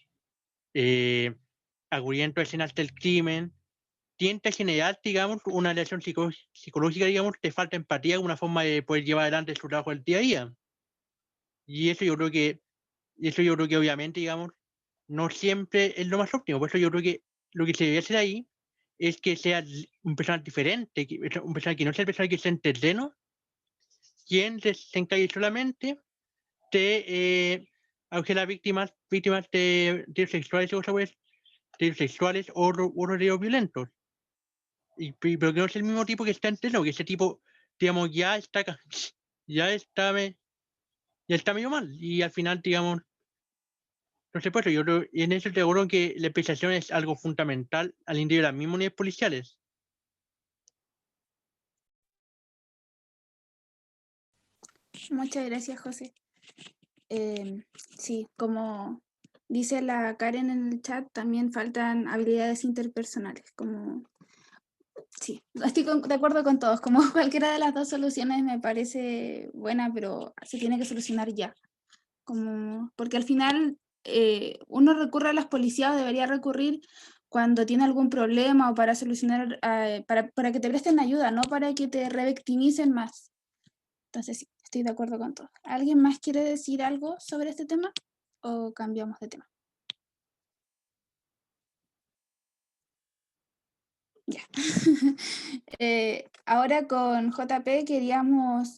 acudiendo a escenas del crimen, tiende a generar, digamos, una relación psicológica, digamos, de falta de empatía, una forma de poder llevar adelante su trabajo del día a día. Y eso yo creo que obviamente, digamos, no siempre es lo más óptimo. Por eso yo creo que lo que se debe hacer ahí es que sea un personal diferente, un personal que no sea el personal que esté en terreno, quien se encargue solamente de acoger a las víctimas de delitos sexuales o otros delitos violentos. Pero que no es el mismo tipo que está en terreno, que ese tipo, digamos, ya está medio mal. Y al final, digamos, no se puede. Yo creo, y en eso te aseguro que la especialización es algo fundamental al interior de las mismas unidades policiales. Muchas gracias, José. Sí, como dice la Karen en el chat, también faltan habilidades interpersonales. Sí, estoy de acuerdo con todos. Como cualquiera de las dos soluciones me parece buena, pero se tiene que solucionar ya. Porque al final uno recurre a las policías o debería recurrir cuando tiene algún problema o para solucionar, para que te presten ayuda, no para que te revictimicen más. Entonces sí, estoy de acuerdo con todo. ¿Alguien más quiere decir algo sobre este tema o cambiamos de tema? Ya. Ahora con JP queríamos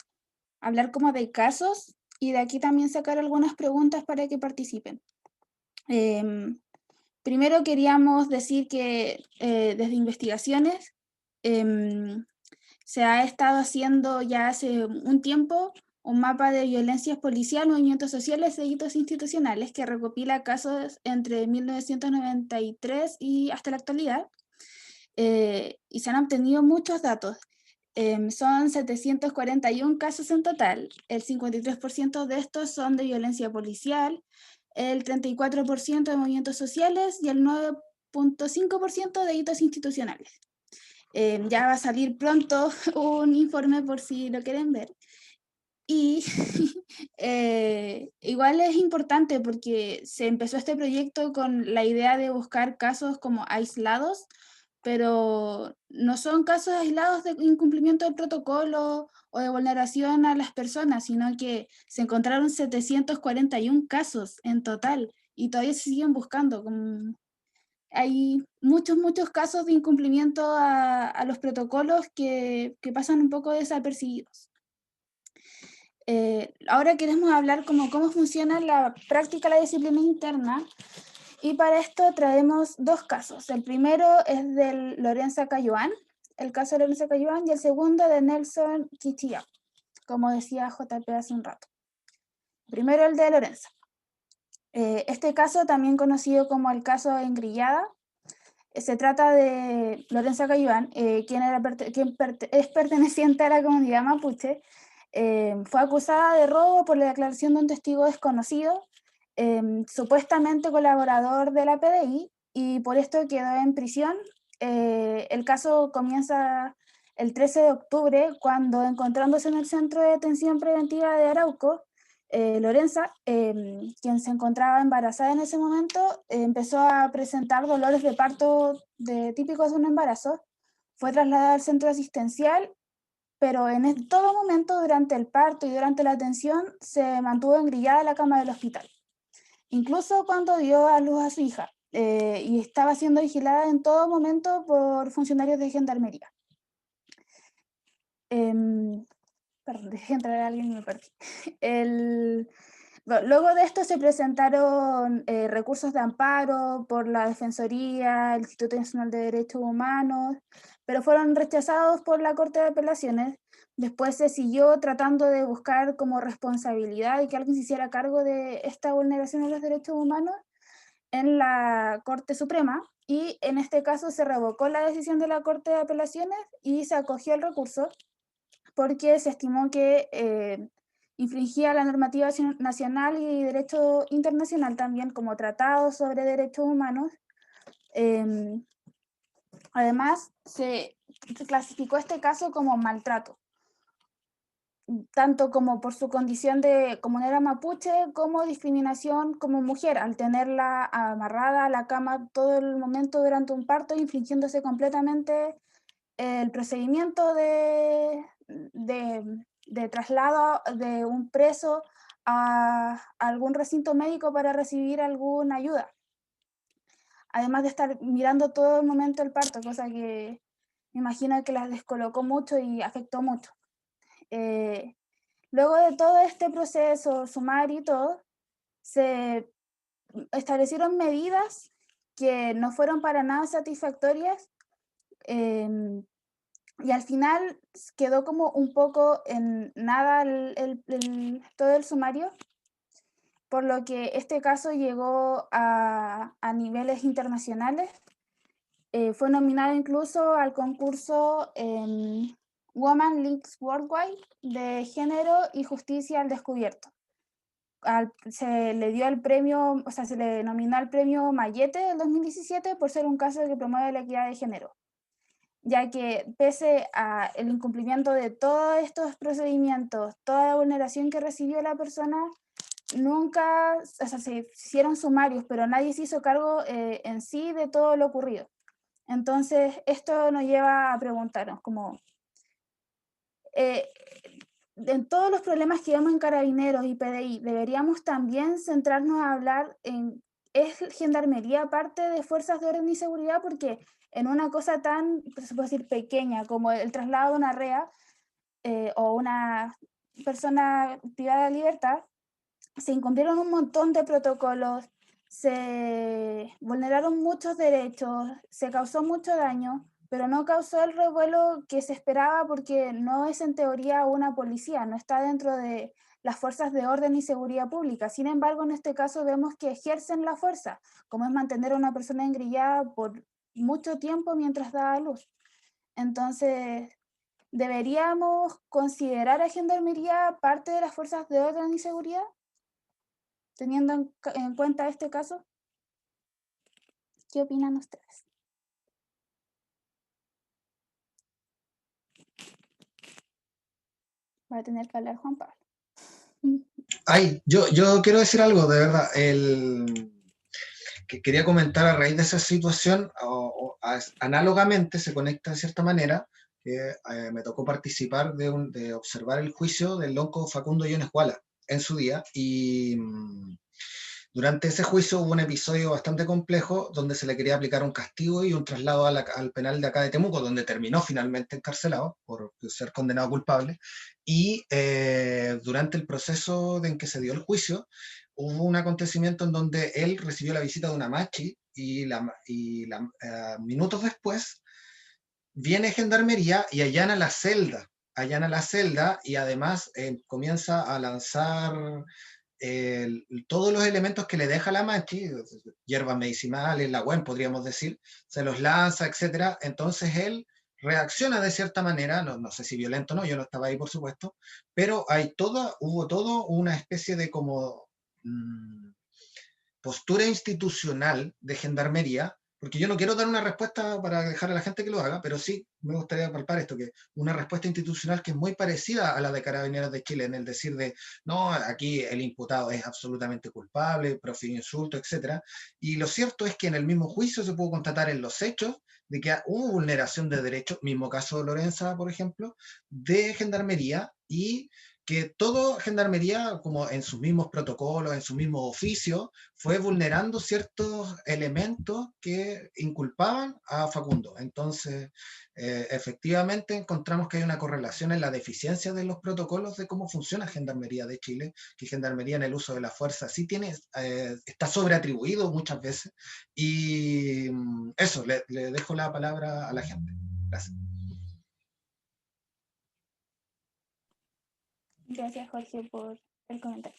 hablar como de casos y de aquí también sacar algunas preguntas para que participen. Primero queríamos decir que desde investigaciones se ha estado haciendo ya hace un tiempo un mapa de violencias policial, movimientos sociales e hitos institucionales que recopila casos entre 1993 y hasta la actualidad. Y se han obtenido muchos datos. Son 741 casos en total. El 53% de estos son de violencia policial, el 34% de movimientos sociales y el 9.5% de hitos institucionales. Ya va a salir pronto un informe por si lo quieren ver. Y igual es importante porque se empezó este proyecto con la idea de buscar casos como aislados, pero no son casos aislados de incumplimiento del protocolo o de vulneración a las personas, sino que se encontraron 741 casos en total y todavía se siguen buscando. Hay muchos casos de incumplimiento a los protocolos que pasan un poco desapercibidos. Ahora queremos hablar cómo funciona la práctica de la disciplina interna. Y para esto traemos dos casos. El primero es de Lorenza Cayuán, el caso de Lorenza Cayuán, y el segundo de Nelson Kichia, como decía JP hace un rato. Primero el de Lorenza. Este caso, también conocido como el caso Engrillada, se trata de Lorenza Cayuán, quien es perteneciente a la comunidad mapuche. Fue acusada de robo por la declaración de un testigo desconocido, supuestamente colaborador de la PDI, y por esto quedó en prisión. El caso comienza el 13 de octubre, cuando, encontrándose en el Centro de Detención Preventiva de Arauco, Lorenza, quien se encontraba embarazada en ese momento, empezó a presentar dolores de parto típicos de un embarazo. Fue trasladada al centro asistencial, pero en todo momento, durante el parto y durante la atención, se mantuvo engrillada en la cama del hospital. Incluso cuando dio a luz a su hija, y estaba siendo vigilada en todo momento por funcionarios de gendarmería. Perdón, dejé entrar a alguien y me perdí. Luego de esto se presentaron recursos de amparo por la Defensoría, el Instituto Nacional de Derechos Humanos, pero fueron rechazados por la Corte de Apelaciones. Después se siguió tratando de buscar como responsabilidad y que alguien se hiciera cargo de esta vulneración de los derechos humanos en la Corte Suprema, y en este caso se revocó la decisión de la Corte de Apelaciones y se acogió el recurso porque se estimó que infringía la normativa nacional y derecho internacional también, como tratados sobre derechos humanos. Además, se clasificó este caso como maltrato, tanto como por su condición de comunera mapuche, como discriminación como mujer, al tenerla amarrada a la cama todo el momento durante un parto, infringiéndose completamente el procedimiento de traslado de un preso a algún recinto médico para recibir alguna ayuda. Además de estar mirando todo el momento el parto, cosa que me imagino que las descolocó mucho y afectó mucho. Luego de todo este proceso sumario y todo, se establecieron medidas que no fueron para nada satisfactorias, y al final quedó como un poco en nada todo el sumario, por lo que este caso llegó a niveles internacionales. Fue nominado incluso al concurso Women Leagues Worldwide de Género y Justicia al Descubierto. Se le dio el premio, o sea, se le nominó al premio Mayete del 2017 por ser un caso que promueve la equidad de género, ya que pese al incumplimiento de todos estos procedimientos, toda la vulneración que recibió la persona, nunca, o sea, se hicieron sumarios, pero nadie se hizo cargo en sí de todo lo ocurrido. Entonces, esto nos lleva a preguntarnos, como, en todos los problemas que vemos en Carabineros y PDI, deberíamos también centrarnos a hablar en, ¿es Gendarmería parte de fuerzas de orden y seguridad? Porque en una cosa tan, se puede decir, pequeña como el traslado de una REA o una persona privada de libertad, se incumplieron un montón de protocolos, se vulneraron muchos derechos, se causó mucho daño, pero no causó el revuelo que se esperaba porque no es en teoría una policía, no está dentro de las fuerzas de orden y seguridad pública. Sin embargo, en este caso vemos que ejercen la fuerza, como es mantener a una persona engrillada por mucho tiempo mientras da a luz. Entonces, ¿deberíamos considerar a Gendarmería parte de las fuerzas de orden y seguridad, teniendo en cuenta este caso? ¿Qué opinan ustedes? Va a tener que hablar Juan Pablo. Ay, yo quiero decir algo, de verdad. Que quería comentar a raíz de esa situación, análogamente se conecta de cierta manera, que me tocó participar de observar el juicio del lonco Facundo Yones Guala en su día, y durante ese juicio hubo un episodio bastante complejo donde se le quería aplicar un castigo y un traslado al penal de acá de Temuco, donde terminó finalmente encarcelado por ser condenado culpable. Y durante el proceso en que se dio el juicio, hubo un acontecimiento en donde él recibió la visita de una machi y minutos después viene Gendarmería y allana la celda y además comienza a lanzar todos los elementos que le deja la machi, hierbas medicinales, la WEN podríamos decir, se los lanza, etc. Entonces él reacciona de cierta manera, no sé si violento o no, yo no estaba ahí por supuesto, pero hubo todo una especie de como postura institucional de Gendarmería, porque yo no quiero dar una respuesta para dejar a la gente que lo haga, pero sí me gustaría palpar esto, que una respuesta institucional que es muy parecida a la de Carabineros de Chile, en el decir de, no, aquí el imputado es absolutamente culpable, profirió insulto, etc. Y lo cierto es que en el mismo juicio se pudo constatar en los hechos de que hubo vulneración de derechos, mismo caso de Lorenza, por ejemplo, de Gendarmería, y que todo Gendarmería, como en sus mismos protocolos, en sus mismos oficios, fue vulnerando ciertos elementos que inculpaban a Facundo. Entonces, efectivamente encontramos que hay una correlación en la deficiencia de los protocolos de cómo funciona Gendarmería de Chile, que Gendarmería en el uso de la fuerza sí tiene, está sobreatribuido muchas veces, y eso, le dejo la palabra a la gente. Gracias. Gracias, Jorge, por el comentario.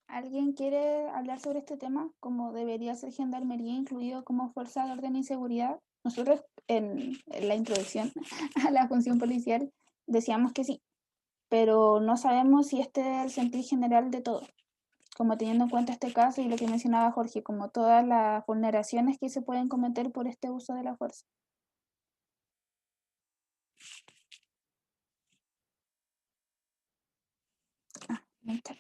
¿Alguien quiere hablar sobre este tema? ¿Cómo debería ser Gendarmería incluido como fuerza de orden y seguridad? Nosotros en la introducción a la función policial decíamos que sí, pero no sabemos si este es el sentir general de todo, como teniendo en cuenta este caso y lo que mencionaba Jorge, como todas las vulneraciones que se pueden cometer por este uso de la fuerza. Ahí está.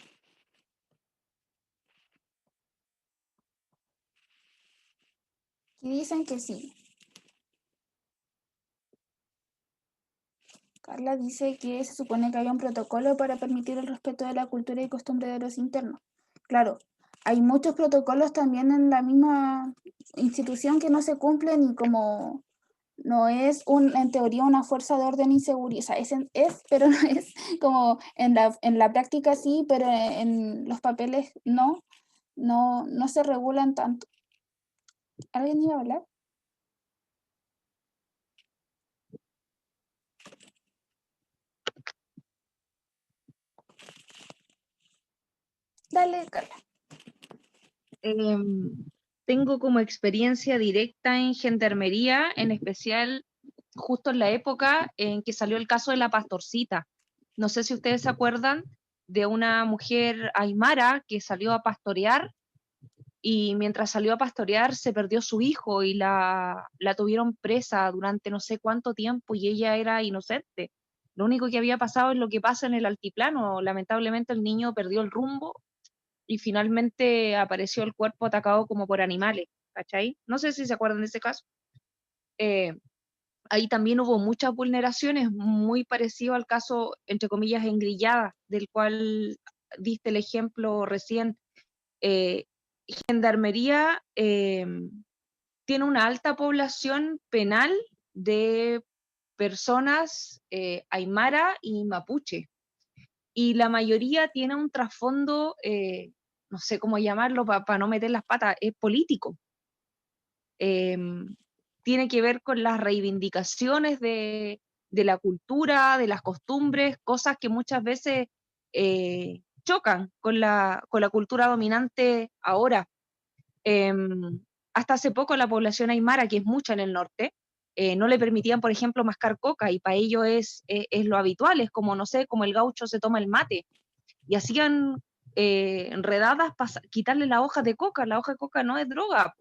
Aquí dicen que sí. Carla dice que se supone que hay un protocolo para permitir el respeto de la cultura y costumbre de los internos. Claro, hay muchos protocolos también en la misma institución que no se cumplen y como no es en teoría una fuerza de orden y seguridad, o sea, es, pero no es como en la práctica sí, pero en los papeles no se regulan tanto. ¿Alguien iba a hablar? Dale, Carla. Tengo como experiencia directa en Gendarmería, en especial justo en la época en que salió el caso de la Pastorcita. No sé si ustedes se acuerdan de una mujer aymara que salió a pastorear y mientras salió a pastorear se perdió su hijo y la tuvieron presa durante no sé cuánto tiempo y ella era inocente. Lo único que había pasado es lo que pasa en el altiplano. Lamentablemente el niño perdió el rumbo y finalmente apareció el cuerpo atacado como por animales, ¿cachai? No sé si se acuerdan de ese caso. Ahí también hubo muchas vulneraciones, muy parecido al caso, entre comillas, engrillada, del cual diste el ejemplo recién. Gendarmería tiene una alta población penal de personas aymara y mapuche, y la mayoría tiene un trasfondo, no sé cómo llamarlo para no meter las patas, es político. Tiene que ver con las reivindicaciones de la cultura, de las costumbres, cosas que muchas veces chocan con la cultura dominante ahora. Hasta hace poco la población aymara, que es mucha en el norte, no le permitían, por ejemplo, mascar coca, y para ellos es lo habitual, es como, no sé, como el gaucho se toma el mate, y hacían enredadas para quitarle la hoja de coca. La hoja de coca no es droga.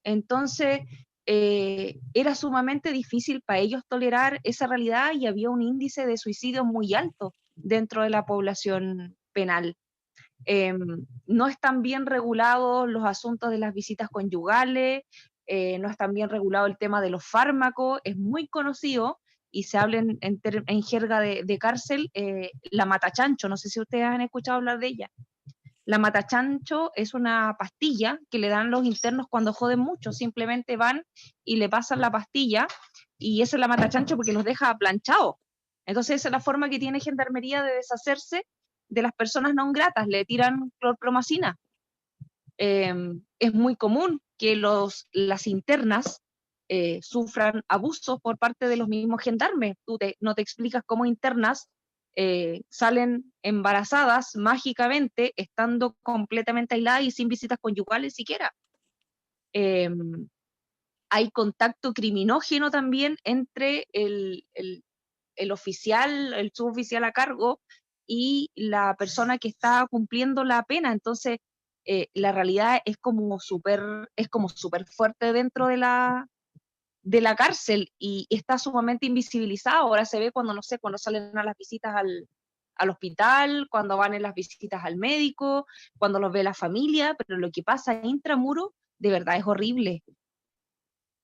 Entonces, era sumamente difícil para ellos tolerar esa realidad y había un índice de suicidio muy alto dentro de la población penal. No están bien regulados los asuntos de las visitas conyugales, no están bien regulado el tema de los fármacos, es muy conocido y se habla en jerga de cárcel, la matachancho, no sé si ustedes han escuchado hablar de ella. La matachancho es una pastilla que le dan los internos cuando joden mucho, simplemente van y le pasan la pastilla y esa es la matachancho porque los deja planchados. Entonces esa es la forma que tiene Gendarmería de deshacerse de las personas no gratas, le tiran clorpromacina. Es muy común que las internas sufran abusos por parte de los mismos gendarmes. Tú no te explicas cómo internas salen embarazadas mágicamente, estando completamente aisladas y sin visitas conyugales siquiera. Hay contacto criminógeno también entre el oficial, el suboficial a cargo y la persona que está cumpliendo la pena. Entonces, la realidad es como súper fuerte dentro de la cárcel y está sumamente invisibilizado. Ahora se ve cuando, no sé, cuando salen a las visitas al hospital, cuando van en las visitas al médico, cuando los ve la familia, pero lo que pasa intramuro de verdad es horrible.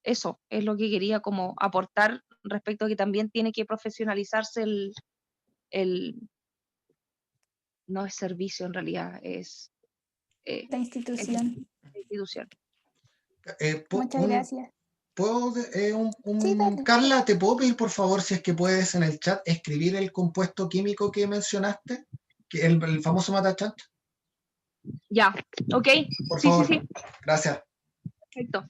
Eso es lo que quería como aportar respecto a que también tiene que profesionalizarse no es servicio en realidad, es La institución. la institución. Muchas gracias. ¿Puedo, Sí, dale. Carla, te puedo pedir por favor, si es que puedes en el chat escribir el compuesto químico que mencionaste? El famoso matachancho. Ya, ok. Por Sí, favor. sí, sí. Gracias. Perfecto.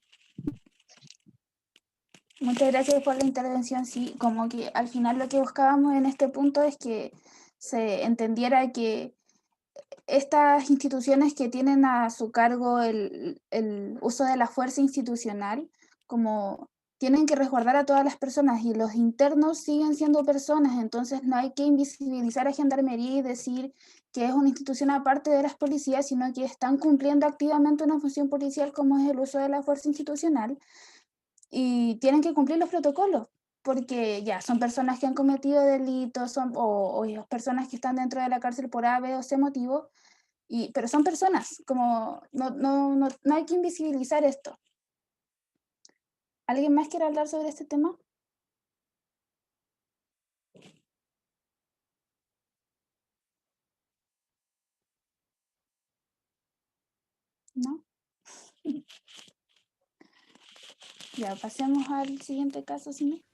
Muchas gracias por la intervención. Sí, como que al final lo que buscábamos en este punto es que se entendiera que estas instituciones que tienen a su cargo el uso de la fuerza institucional, como tienen que resguardar a todas las personas y los internos siguen siendo personas, entonces no hay que invisibilizar a Gendarmería y decir que es una institución aparte de las policías, sino que están cumpliendo activamente una función policial como es el uso de la fuerza institucional y tienen que cumplir los protocolos, porque ya son personas que han cometido delitos o personas que están dentro de la cárcel por A, B o C motivo, pero son personas, como no hay que invisibilizar esto. ¿Alguien más quiere hablar sobre este tema? ¿No? Ya, pasemos al siguiente caso, ¿sí?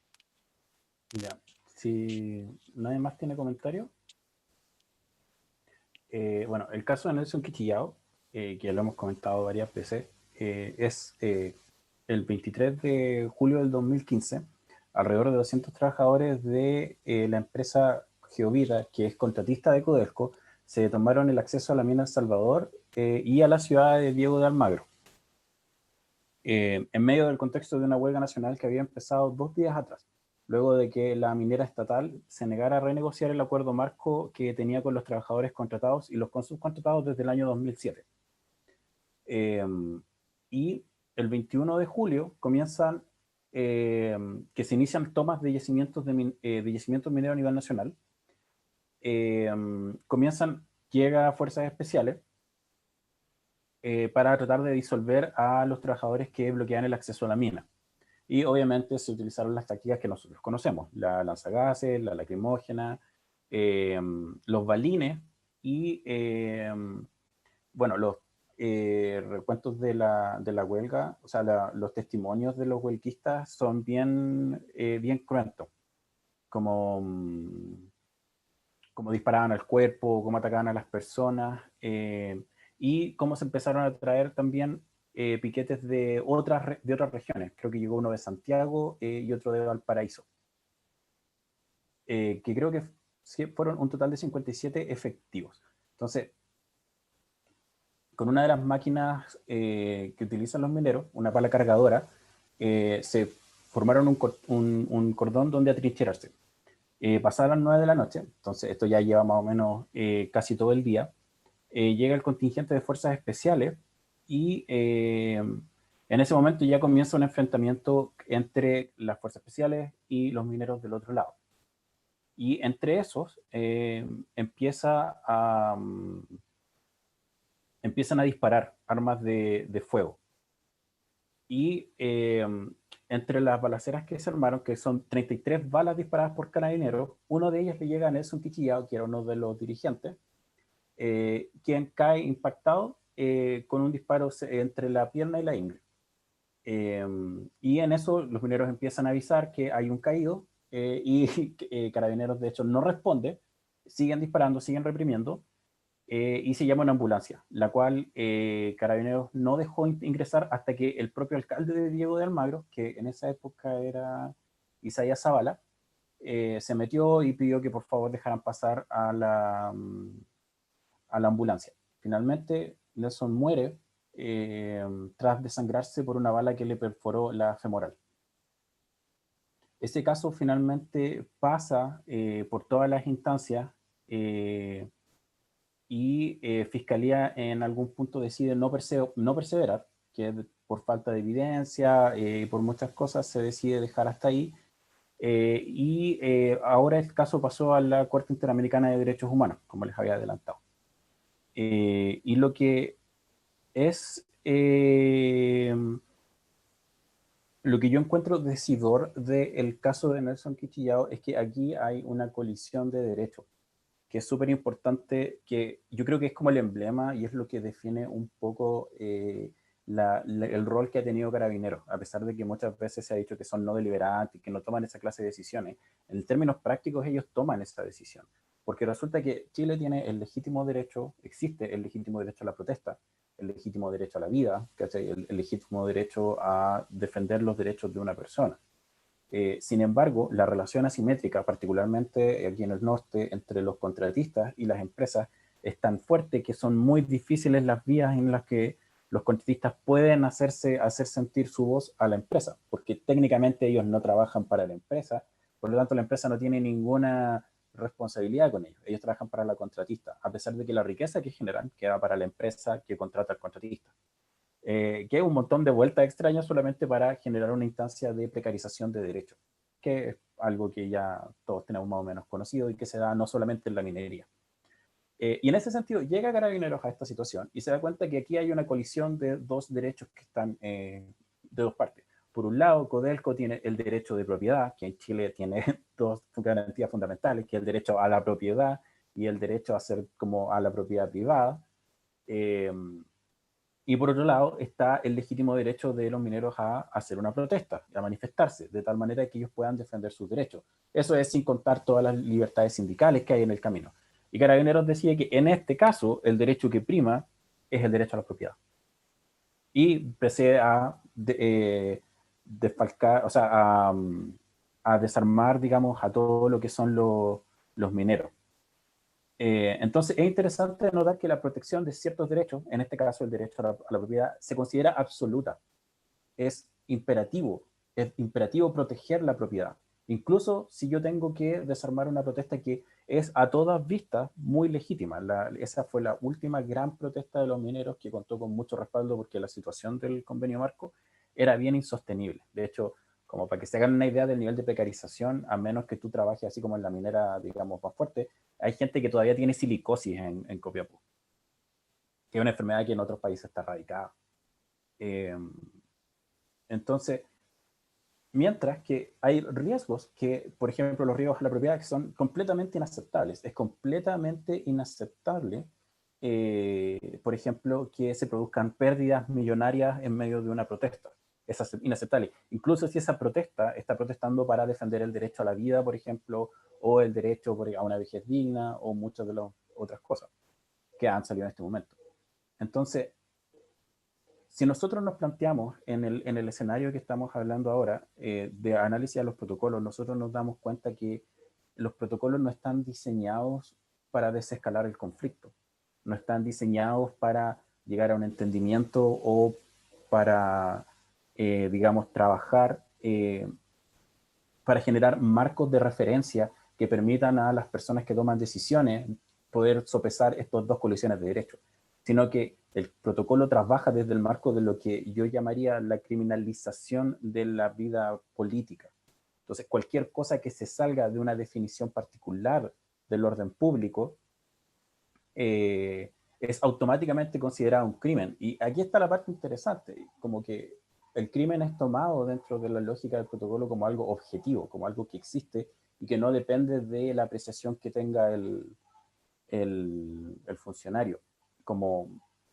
¿No? Ya, si nadie más tiene comentario. Bueno, el caso de Nelson Quitillao, que ya lo hemos comentado varias veces, es el 23 de julio del 2015, alrededor de 200 trabajadores de la empresa Geovida, que es contratista de Codelco, se tomaron el acceso a la mina El Salvador y a la ciudad de Diego de Almagro, en medio del contexto de una huelga nacional que había empezado 2 días atrás, luego de que la minera estatal se negara a renegociar el acuerdo marco que tenía con los trabajadores contratados y los subcontratados desde el año 2007. Y el 21 de julio comienzan, que se inician tomas de yacimientos, de yacimientos mineros a nivel nacional. Llega Fuerzas Especiales para tratar de disolver a los trabajadores que bloquean el acceso a la mina. Y obviamente se utilizaron las tácticas que nosotros conocemos, la lanzagases, la lacrimógena, los balines y, bueno, los recuentos de la huelga, o sea, los testimonios de los huelguistas son bien cruentos, como disparaban al cuerpo, cómo atacaban a las personas, y cómo se empezaron a traer también piquetes de otras regiones. Creo que llegó uno de Santiago y otro de Valparaíso. Que creo que fueron un total de 57 efectivos. Entonces, con una de las máquinas que utilizan los mineros, una pala cargadora, se formaron un cordón donde atrincherarse. Pasadas las 9 de la noche, entonces esto ya lleva más o menos casi todo el día, llega el contingente de fuerzas especiales y en ese momento ya comienza un enfrentamiento entre las fuerzas especiales y los mineros del otro lado. Y entre esos empiezan a disparar armas de fuego. Y entre las balaceras que se armaron, que son 33 balas disparadas por carabineros, uno de ellas le llega a Nelson Quitillao, que era uno de los dirigentes, quien cae impactado con un disparo entre la pierna y la ingle. Y en eso los mineros empiezan a avisar que hay un caído y Carabineros de hecho no responde, siguen disparando, siguen reprimiendo y se llama una ambulancia, la cual Carabineros no dejó ingresar hasta que el propio alcalde de Diego de Almagro, que en esa época era Isaías Zavala, se metió y pidió que por favor dejaran pasar a la ambulancia. Finalmente Nelson muere tras desangrarse por una bala que le perforó la femoral. Ese caso finalmente pasa por todas las instancias y Fiscalía en algún punto decide no perseverar, que por falta de evidencia y por muchas cosas se decide dejar hasta ahí. Ahora el caso pasó a la Corte Interamericana de Derechos Humanos, como les había adelantado. Y lo que es lo que yo encuentro decidor del caso de Nelson Quitillao es que aquí hay una colisión de derechos. que es súper importante, que yo creo que es como el emblema y es lo que define un poco el rol que ha tenido Carabineros, a pesar de que muchas veces se ha dicho que son no deliberantes, que no toman esa clase de decisiones. En términos prácticos ellos toman esa decisión, porque resulta que Chile tiene el legítimo derecho, existe el legítimo derecho a la protesta, el legítimo derecho a la vida, el legítimo derecho a defender los derechos de una persona. Sin embargo, la relación asimétrica, particularmente aquí en el norte, entre los contratistas y las empresas, es tan fuerte que son muy difíciles las vías en las que los contratistas pueden hacer sentir su voz a la empresa, porque técnicamente ellos no trabajan para la empresa, por lo tanto la empresa no tiene ninguna responsabilidad con ellos, ellos trabajan para la contratista, a pesar de que la riqueza que generan queda para la empresa que contrata al contratista. Que es un montón de vueltas extrañas solamente para generar una instancia de precarización de derechos, que es algo que ya todos tenemos más o menos conocido y que se da no solamente en la minería. Y en ese sentido, llega Carabineros a esta situación y se da cuenta que aquí hay una colisión de dos derechos que están de dos partes. Por un lado, Codelco tiene el derecho de propiedad, que en Chile tiene dos garantías fundamentales, que es el derecho a la propiedad y el derecho a hacer como a la propiedad privada. Y por otro lado está el legítimo derecho de los mineros a hacer una protesta, a manifestarse, de tal manera que ellos puedan defender sus derechos. Eso es sin contar todas las libertades sindicales que hay en el camino. Y Carabineros decide que en este caso el derecho que prima es el derecho a la propiedad. Y empecé a desfalcar, o sea, a desarmar, digamos, a todo lo que son los mineros. Entonces es interesante notar que la protección de ciertos derechos, en este caso el derecho a la propiedad, se considera absoluta. Es imperativo proteger la propiedad. Incluso si yo tengo que desarmar una protesta que es a todas vistas muy legítima. Esa fue la última gran protesta de los mineros que contó con mucho respaldo porque la situación del convenio marco era bien insostenible. De hecho, como para que se hagan una idea del nivel de precarización, a menos que tú trabajes así como en la minera, digamos, más fuerte, hay gente que todavía tiene silicosis en Copiapó, que es una enfermedad que en otros países está erradicada. Entonces, mientras que hay riesgos que, por ejemplo, los riesgos a la propiedad que son completamente inaceptables. Es completamente inaceptable, por ejemplo, que se produzcan pérdidas millonarias en medio de una protesta. Es inaceptable. Incluso si esa protesta está protestando para defender el derecho a la vida, por ejemplo, o el derecho a una vejez digna, o muchas de las otras cosas que han salido en este momento. Entonces, si nosotros nos planteamos en el escenario que estamos hablando ahora, de análisis de los protocolos, nosotros nos damos cuenta que los protocolos no están diseñados para desescalar el conflicto, no están diseñados para llegar a un entendimiento o para, digamos, trabajar para generar marcos de referencia que permitan a las personas que toman decisiones poder sopesar estas dos colisiones de derechos, sino que el protocolo trabaja desde el marco de lo que yo llamaría la criminalización de la vida política. Entonces, cualquier cosa que se salga de una definición particular del orden público es automáticamente considerado un crimen. Y aquí está la parte interesante, como que el crimen es tomado dentro de la lógica del protocolo como algo objetivo, como algo que existe y que no depende de la apreciación que tenga el funcionario,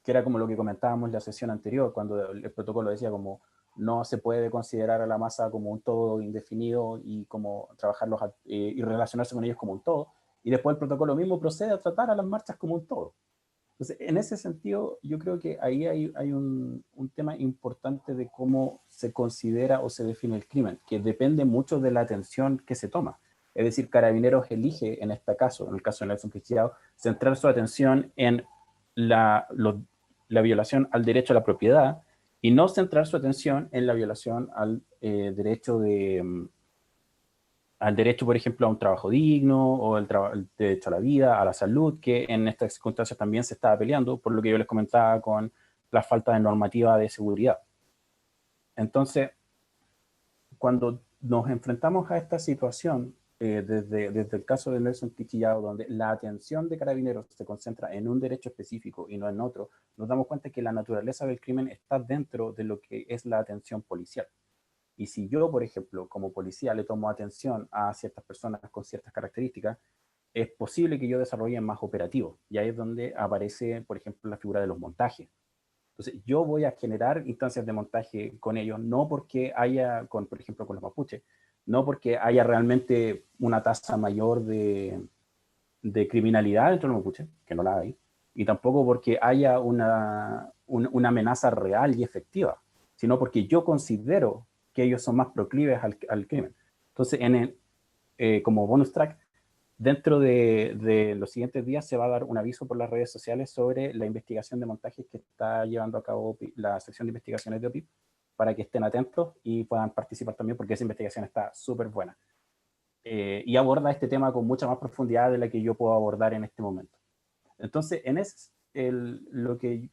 que era como lo que comentábamos en la sesión anterior, cuando el protocolo decía como no se puede considerar a la masa como un todo indefinido y como trabajarlos y relacionarse con ellos como un todo, y después el protocolo mismo procede a tratar a las marchas como un todo. Entonces, en ese sentido, yo creo que ahí hay un tema importante de cómo se considera o se define el crimen, que depende mucho de la atención que se toma. Es decir, Carabineros elige, en este caso, en el caso de Nelson Quisquillao, centrar su atención en la violación al derecho a la propiedad y no centrar su atención en la violación al derecho al derecho, por ejemplo, a un trabajo digno o el derecho a la vida, a la salud, que en estas circunstancias también se estaba peleando, por lo que yo les comentaba con la falta de normativa de seguridad. Entonces, cuando nos enfrentamos a esta situación, desde el caso de Nelson Quisquillao, donde la atención de Carabineros se concentra en un derecho específico y no en otro, nos damos cuenta que la naturaleza del crimen está dentro de lo que es la atención policial. Y si yo, por ejemplo, como policía le tomo atención a ciertas personas con ciertas características, es posible que yo desarrolle más operativo. Y ahí es donde aparece, por ejemplo, la figura de los montajes. Entonces, yo voy a generar instancias de montaje con ellos, no porque haya, por ejemplo, con los mapuches, no porque haya realmente una tasa mayor de criminalidad dentro de los mapuches, que no la hay, y tampoco porque haya una amenaza real y efectiva, sino porque yo considero que ellos son más proclives al crimen. Entonces, como bonus track, dentro de los siguientes días se va a dar un aviso por las redes sociales sobre la investigación de montajes que está llevando a cabo la sección de investigaciones de OPIP, para que estén atentos y puedan participar también, porque esa investigación está súper buena. Y aborda este tema con mucha más profundidad de la que yo puedo abordar en este momento. Entonces, a lo que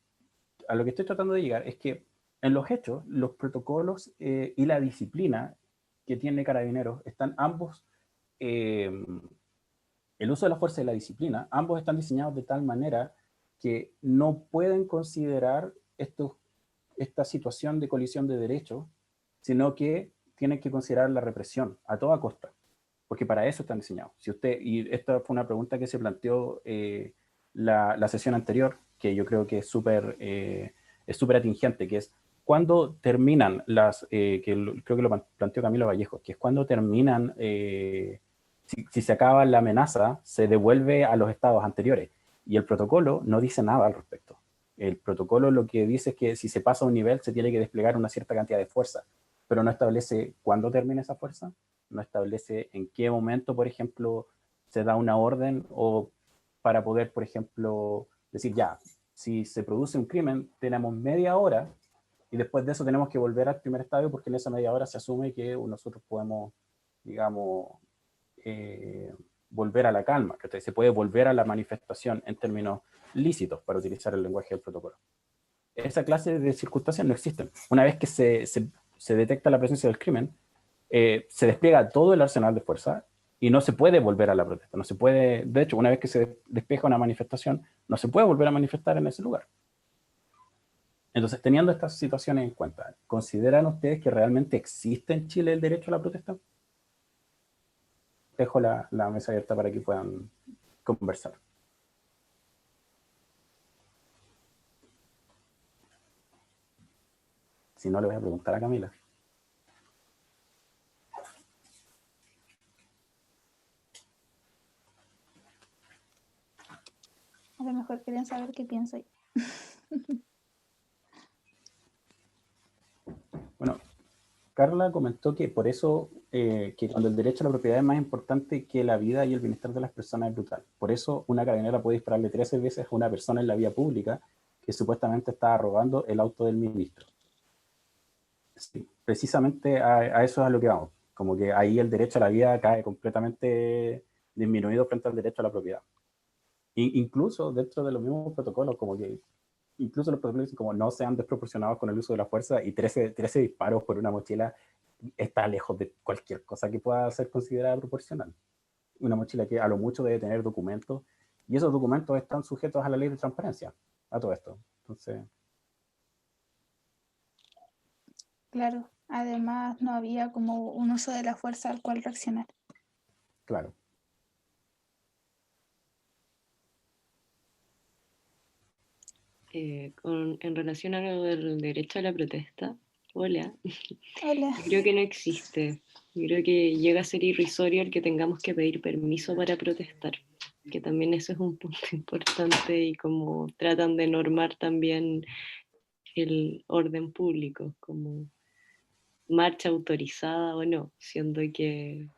estoy tratando de llegar es que en los hechos, los protocolos y la disciplina que tiene Carabineros están ambos, el uso de la fuerza y la disciplina, ambos están diseñados de tal manera que no pueden considerar esta situación de colisión de derechos, sino que tienen que considerar la represión a toda costa, porque para eso están diseñados. Y esta fue una pregunta que se planteó la sesión anterior, que yo creo que es súper atingente, que es ¿cuándo terminan creo que lo planteó Camilo Vallejo, que es cuando terminan, si se acaba la amenaza, se devuelve a los estados anteriores. Y el protocolo no dice nada al respecto. El protocolo lo que dice es que si se pasa a un nivel se tiene que desplegar una cierta cantidad de fuerza, pero no establece cuándo termina esa fuerza, no establece en qué momento, por ejemplo, se da una orden, o para poder, por ejemplo, decir ya, si se produce un crimen, tenemos media hora y después de eso tenemos que volver al primer estadio, porque en esa media hora se asume que nosotros podemos, digamos, volver a la calma, que se puede volver a la manifestación en términos lícitos, para utilizar el lenguaje del protocolo. Esa clase de circunstancias no existen. Una vez que se detecta la presencia del crimen, se despliega todo el arsenal de fuerza y no se puede volver a la protesta. No se puede, de hecho, una vez que se despeja una manifestación, no se puede volver a manifestar en ese lugar. Entonces, teniendo estas situaciones en cuenta, ¿consideran ustedes que realmente existe en Chile el derecho a la protesta? Dejo la mesa abierta para que puedan conversar. Si no, le voy a preguntar a Camila. A lo mejor quieren saber qué pienso yo. Bueno, Carla comentó que por eso, que cuando el derecho a la propiedad es más importante que la vida y el bienestar de las personas es brutal. Por eso una carabinera puede dispararle 13 veces a una persona en la vía pública que supuestamente estaba robando el auto del ministro. Sí, precisamente a eso es a lo que vamos. Como que ahí el derecho a la vida cae completamente disminuido frente al derecho a la propiedad. Incluso dentro de los mismos protocolos, como que incluso los protocolos dicen como no sean desproporcionados con el uso de la fuerza, y 13 disparos por una mochila está lejos de cualquier cosa que pueda ser considerada proporcional. Una mochila que a lo mucho debe tener documentos, y esos documentos están sujetos a la ley de transparencia, a todo esto. Entonces, Claro, además no había como un uso de la fuerza al cual reaccionar. claro. En relación a lo del derecho a la protesta, hola, Hola. yo creo que no existe. Yo creo que llega a ser irrisorio el que tengamos que pedir permiso para protestar, que también eso es un punto importante, y como tratan de normar también el orden público, como marcha autorizada o no, siendo que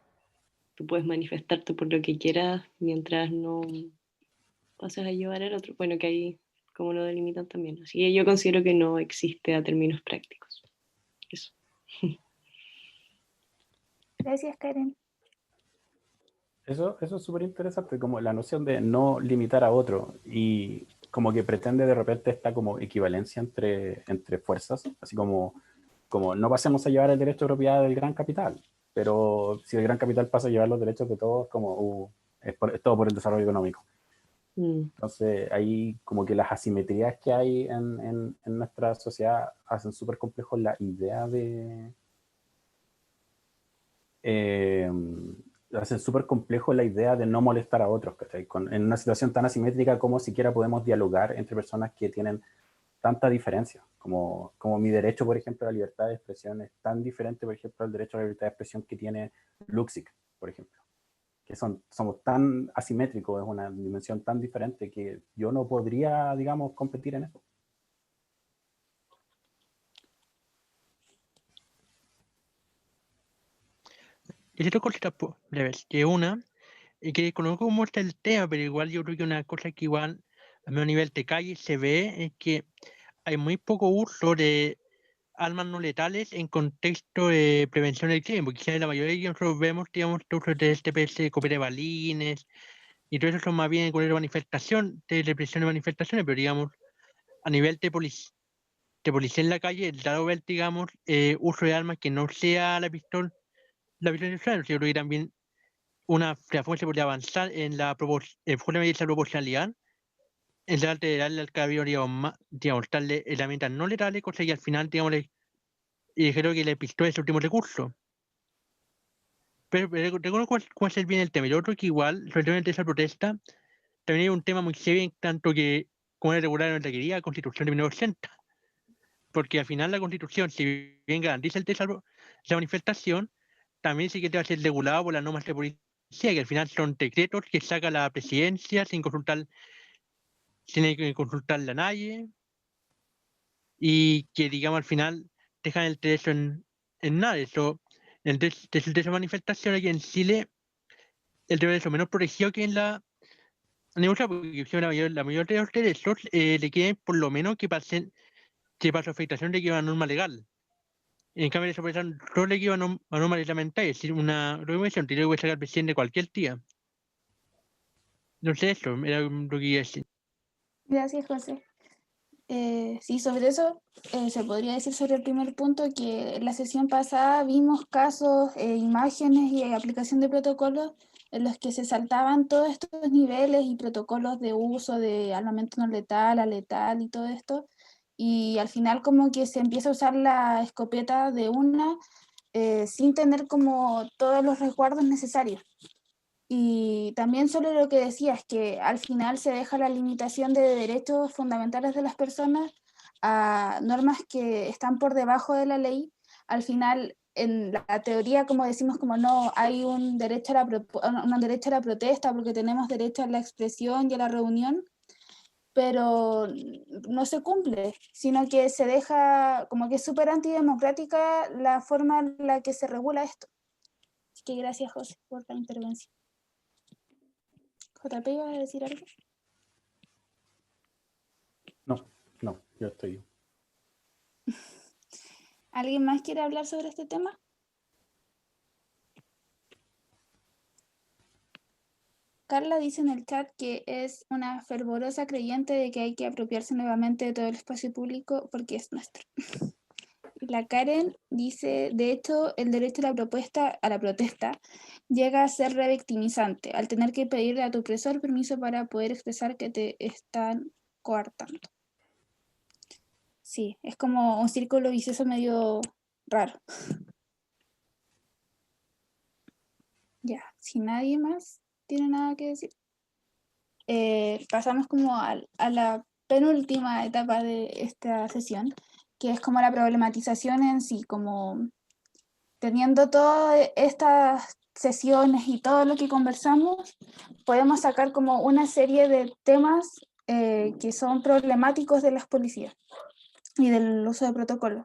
tú puedes manifestarte por lo que quieras mientras no pases a llevar al otro. Bueno, que ahí como lo delimitan también. Así que yo considero que no existe a términos prácticos. Eso. Gracias, Karen. Eso es súper interesante, como la noción de no limitar a otro, y como que pretende de repente esta como equivalencia entre fuerzas, así como no pasemos a llevar el derecho de propiedad del gran capital, pero si el gran capital pasa a llevar los derechos de todos, como es todo por el desarrollo económico. Entonces ahí como que las asimetrías que hay en nuestra sociedad hacen súper complejo la idea hacen súper complejo la idea de no molestar a otros, ¿cachai? En una situación tan asimétrica como siquiera podemos dialogar entre personas que tienen tanta diferencia, como mi derecho, por ejemplo, a la libertad de expresión es tan diferente, por ejemplo, al derecho a la libertad de expresión que tiene Luxic, por ejemplo, que somos tan asimétricos, es una dimensión tan diferente que yo no podría, digamos, competir en eso. Y dos cositas breves, que una, y que conozco cómo está el tema, pero igual yo creo que una cosa que igual, a menos nivel de calle, se ve es que hay muy poco uso de armas no letales en contexto de prevención del crimen, porque quizás la mayoría de que nosotros vemos, digamos, el uso de TPS, copete balines, y todo eso son más bien con la manifestación, de represión de manifestaciones, pero digamos, a nivel de policía en la calle, el raro ver, digamos, uso de armas que no sea la pistola industrial. Yo creo que también la fuerza podría avanzar en la proporcionalidad, en tratar de darle al carabinero, digamos, darle herramientas no letales, cosa que al final, digamos, y creo que la pistola es el último recurso. Pero recuerdo cuál es bien el tema. Y lo otro que igual, sobre todo en esa protesta, también hay un tema muy serio en tanto que, como era regular en nuestra querida Constitución de 1980. Porque al final la Constitución, si bien garantiza el derecho la manifestación, también sí que debe ser regulado por las normas de policía, que al final son decretos que saca la presidencia sin que consultarle a nadie, y que, digamos, al final dejan el derecho en nada. Eso, el derecho de manifestación aquí en Chile, el derecho menos protegido que en la neutral, porque la mayoría de los derechos le quieren por lo menos que para su afectación le queda una norma legal. En cambio, eso solo le queda a norma reglamentaria, es decir, una regulación que puede sacar el presidente cualquier día. No sé, eso era lo que iba a decir. Gracias, José. Sí, sobre eso se podría decir sobre el primer punto que en la sesión pasada vimos casos, imágenes y aplicación de protocolos en los que se saltaban todos estos niveles y protocolos de uso de armamento no letal, a letal y todo esto, y al final como que se empieza a usar la escopeta de una sin tener como todos los resguardos necesarios. Y también sobre lo que decías, que al final se deja la limitación de derechos fundamentales de las personas a normas que están por debajo de la ley. Al final, en la teoría, como decimos, como no hay un derecho a la protesta porque tenemos derecho a la expresión y a la reunión, pero no se cumple, sino que se deja como que es súper antidemocrática la forma en la que se regula esto. Así que gracias, José, por la intervención. JP, ¿iba a decir algo? No, yo estoy. ¿Alguien más quiere hablar sobre este tema? Carla dice en el chat que es una fervorosa creyente de que hay que apropiarse nuevamente de todo el espacio público porque es nuestro. La Karen dice, de hecho, el derecho a la protesta llega a ser revictimizante, al tener que pedirle a tu opresor permiso para poder expresar que te están coartando. Sí, es como un círculo vicioso medio raro. Ya, si nadie más tiene nada que decir, pasamos como a la penúltima etapa de esta sesión, que es como la problematización en sí, como teniendo todas estas sesiones y todo lo que conversamos, podemos sacar como una serie de temas que son problemáticos de las policías y del uso de protocolos.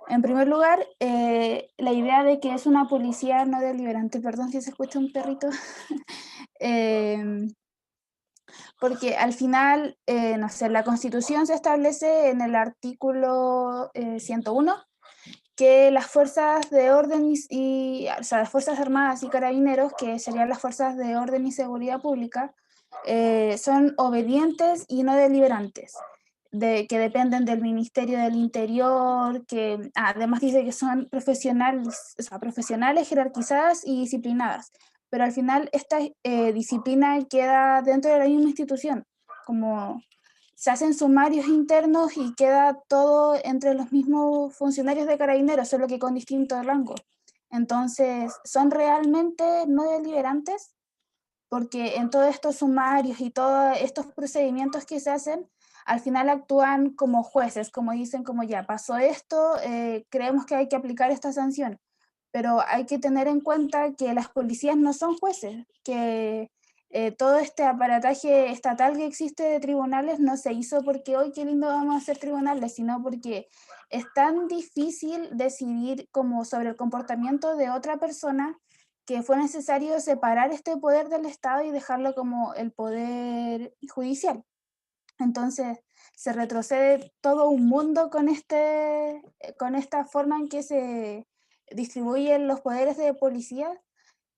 En primer lugar, la idea de que es una policía no deliberante, perdón si se escucha un perrito, porque al final, no sé, la Constitución se establece en el artículo 101 que las fuerzas de orden o sea, las Fuerzas Armadas y Carabineros, que serían las fuerzas de orden y seguridad pública, son obedientes y no deliberantes, que dependen del Ministerio del Interior, que además dice que son profesionales, o sea, profesionales, jerarquizadas y disciplinadas, pero al final esta disciplina queda dentro de la misma institución, como se hacen sumarios internos y queda todo entre los mismos funcionarios de Carabineros, solo que con distintos rangos. Entonces, ¿son realmente no deliberantes? Porque en todos estos sumarios y todos estos procedimientos que se hacen, al final actúan como jueces, como dicen, como ya pasó esto, creemos que hay que aplicar esta sanción. Pero hay que tener en cuenta que las policías no son jueces, que todo este aparataje estatal que existe de tribunales no se hizo porque hoy qué lindo vamos a hacer tribunales, sino porque es tan difícil decidir como sobre el comportamiento de otra persona que fue necesario separar este poder del Estado y dejarlo como el poder judicial. Entonces, se retrocede todo un mundo con esta forma en que se distribuyen los poderes de policía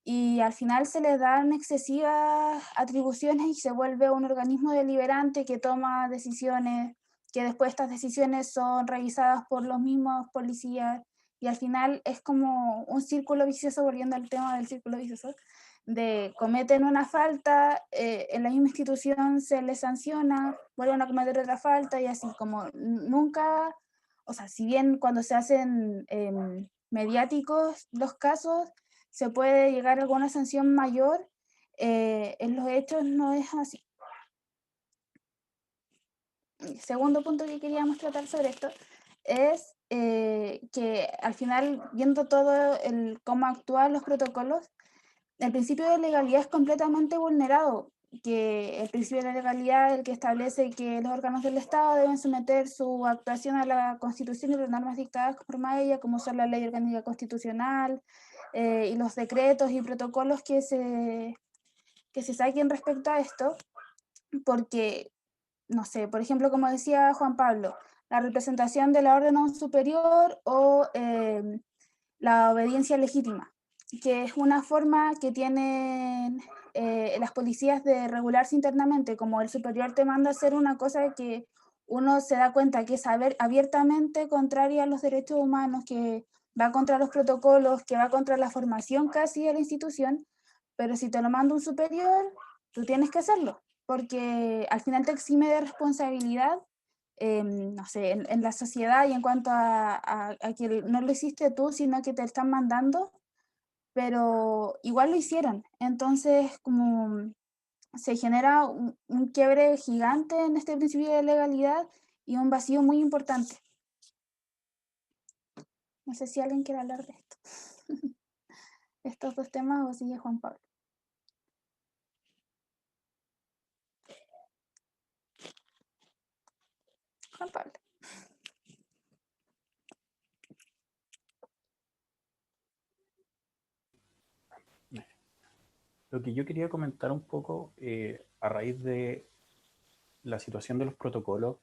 y al final se les dan excesivas atribuciones y se vuelve un organismo deliberante que toma decisiones, que después estas decisiones son revisadas por los mismos policías y al final es como un círculo vicioso, volviendo al tema del círculo vicioso, de cometen una falta, en la misma institución se les sanciona, vuelven a cometer otra falta y así como nunca, o sea, si bien cuando se hacen mediáticos los casos, se puede llegar a alguna sanción mayor, en los hechos no es así. El segundo punto que queríamos tratar sobre esto es que al final, viendo todo cómo actúan los protocolos, el principio de legalidad es completamente vulnerado, que el principio de legalidad es el que establece que los órganos del Estado deben someter su actuación a la Constitución y las normas dictadas por ella, como son la Ley Orgánica Constitucional y los decretos y protocolos que se saquen respecto a esto, porque, no sé, por ejemplo, como decía Juan Pablo, la representación de la orden a un superior o la obediencia legítima, que es una forma que tienen las policías de regularse internamente, como el superior te manda a hacer una cosa que uno se da cuenta que es abiertamente contraria a los derechos humanos, que va contra los protocolos, que va contra la formación casi de la institución, pero si te lo manda un superior, tú tienes que hacerlo, porque al final te exime de responsabilidad, no sé, en la sociedad y en cuanto a que no lo hiciste tú, sino que te están mandando, pero igual lo hicieron. Entonces, como se genera un quiebre gigante en este principio de legalidad y un vacío muy importante. No sé si alguien quiere hablar de esto. Estos dos temas o sigue Juan Pablo. Juan Pablo. Lo que yo quería comentar un poco a raíz de la situación de los protocolos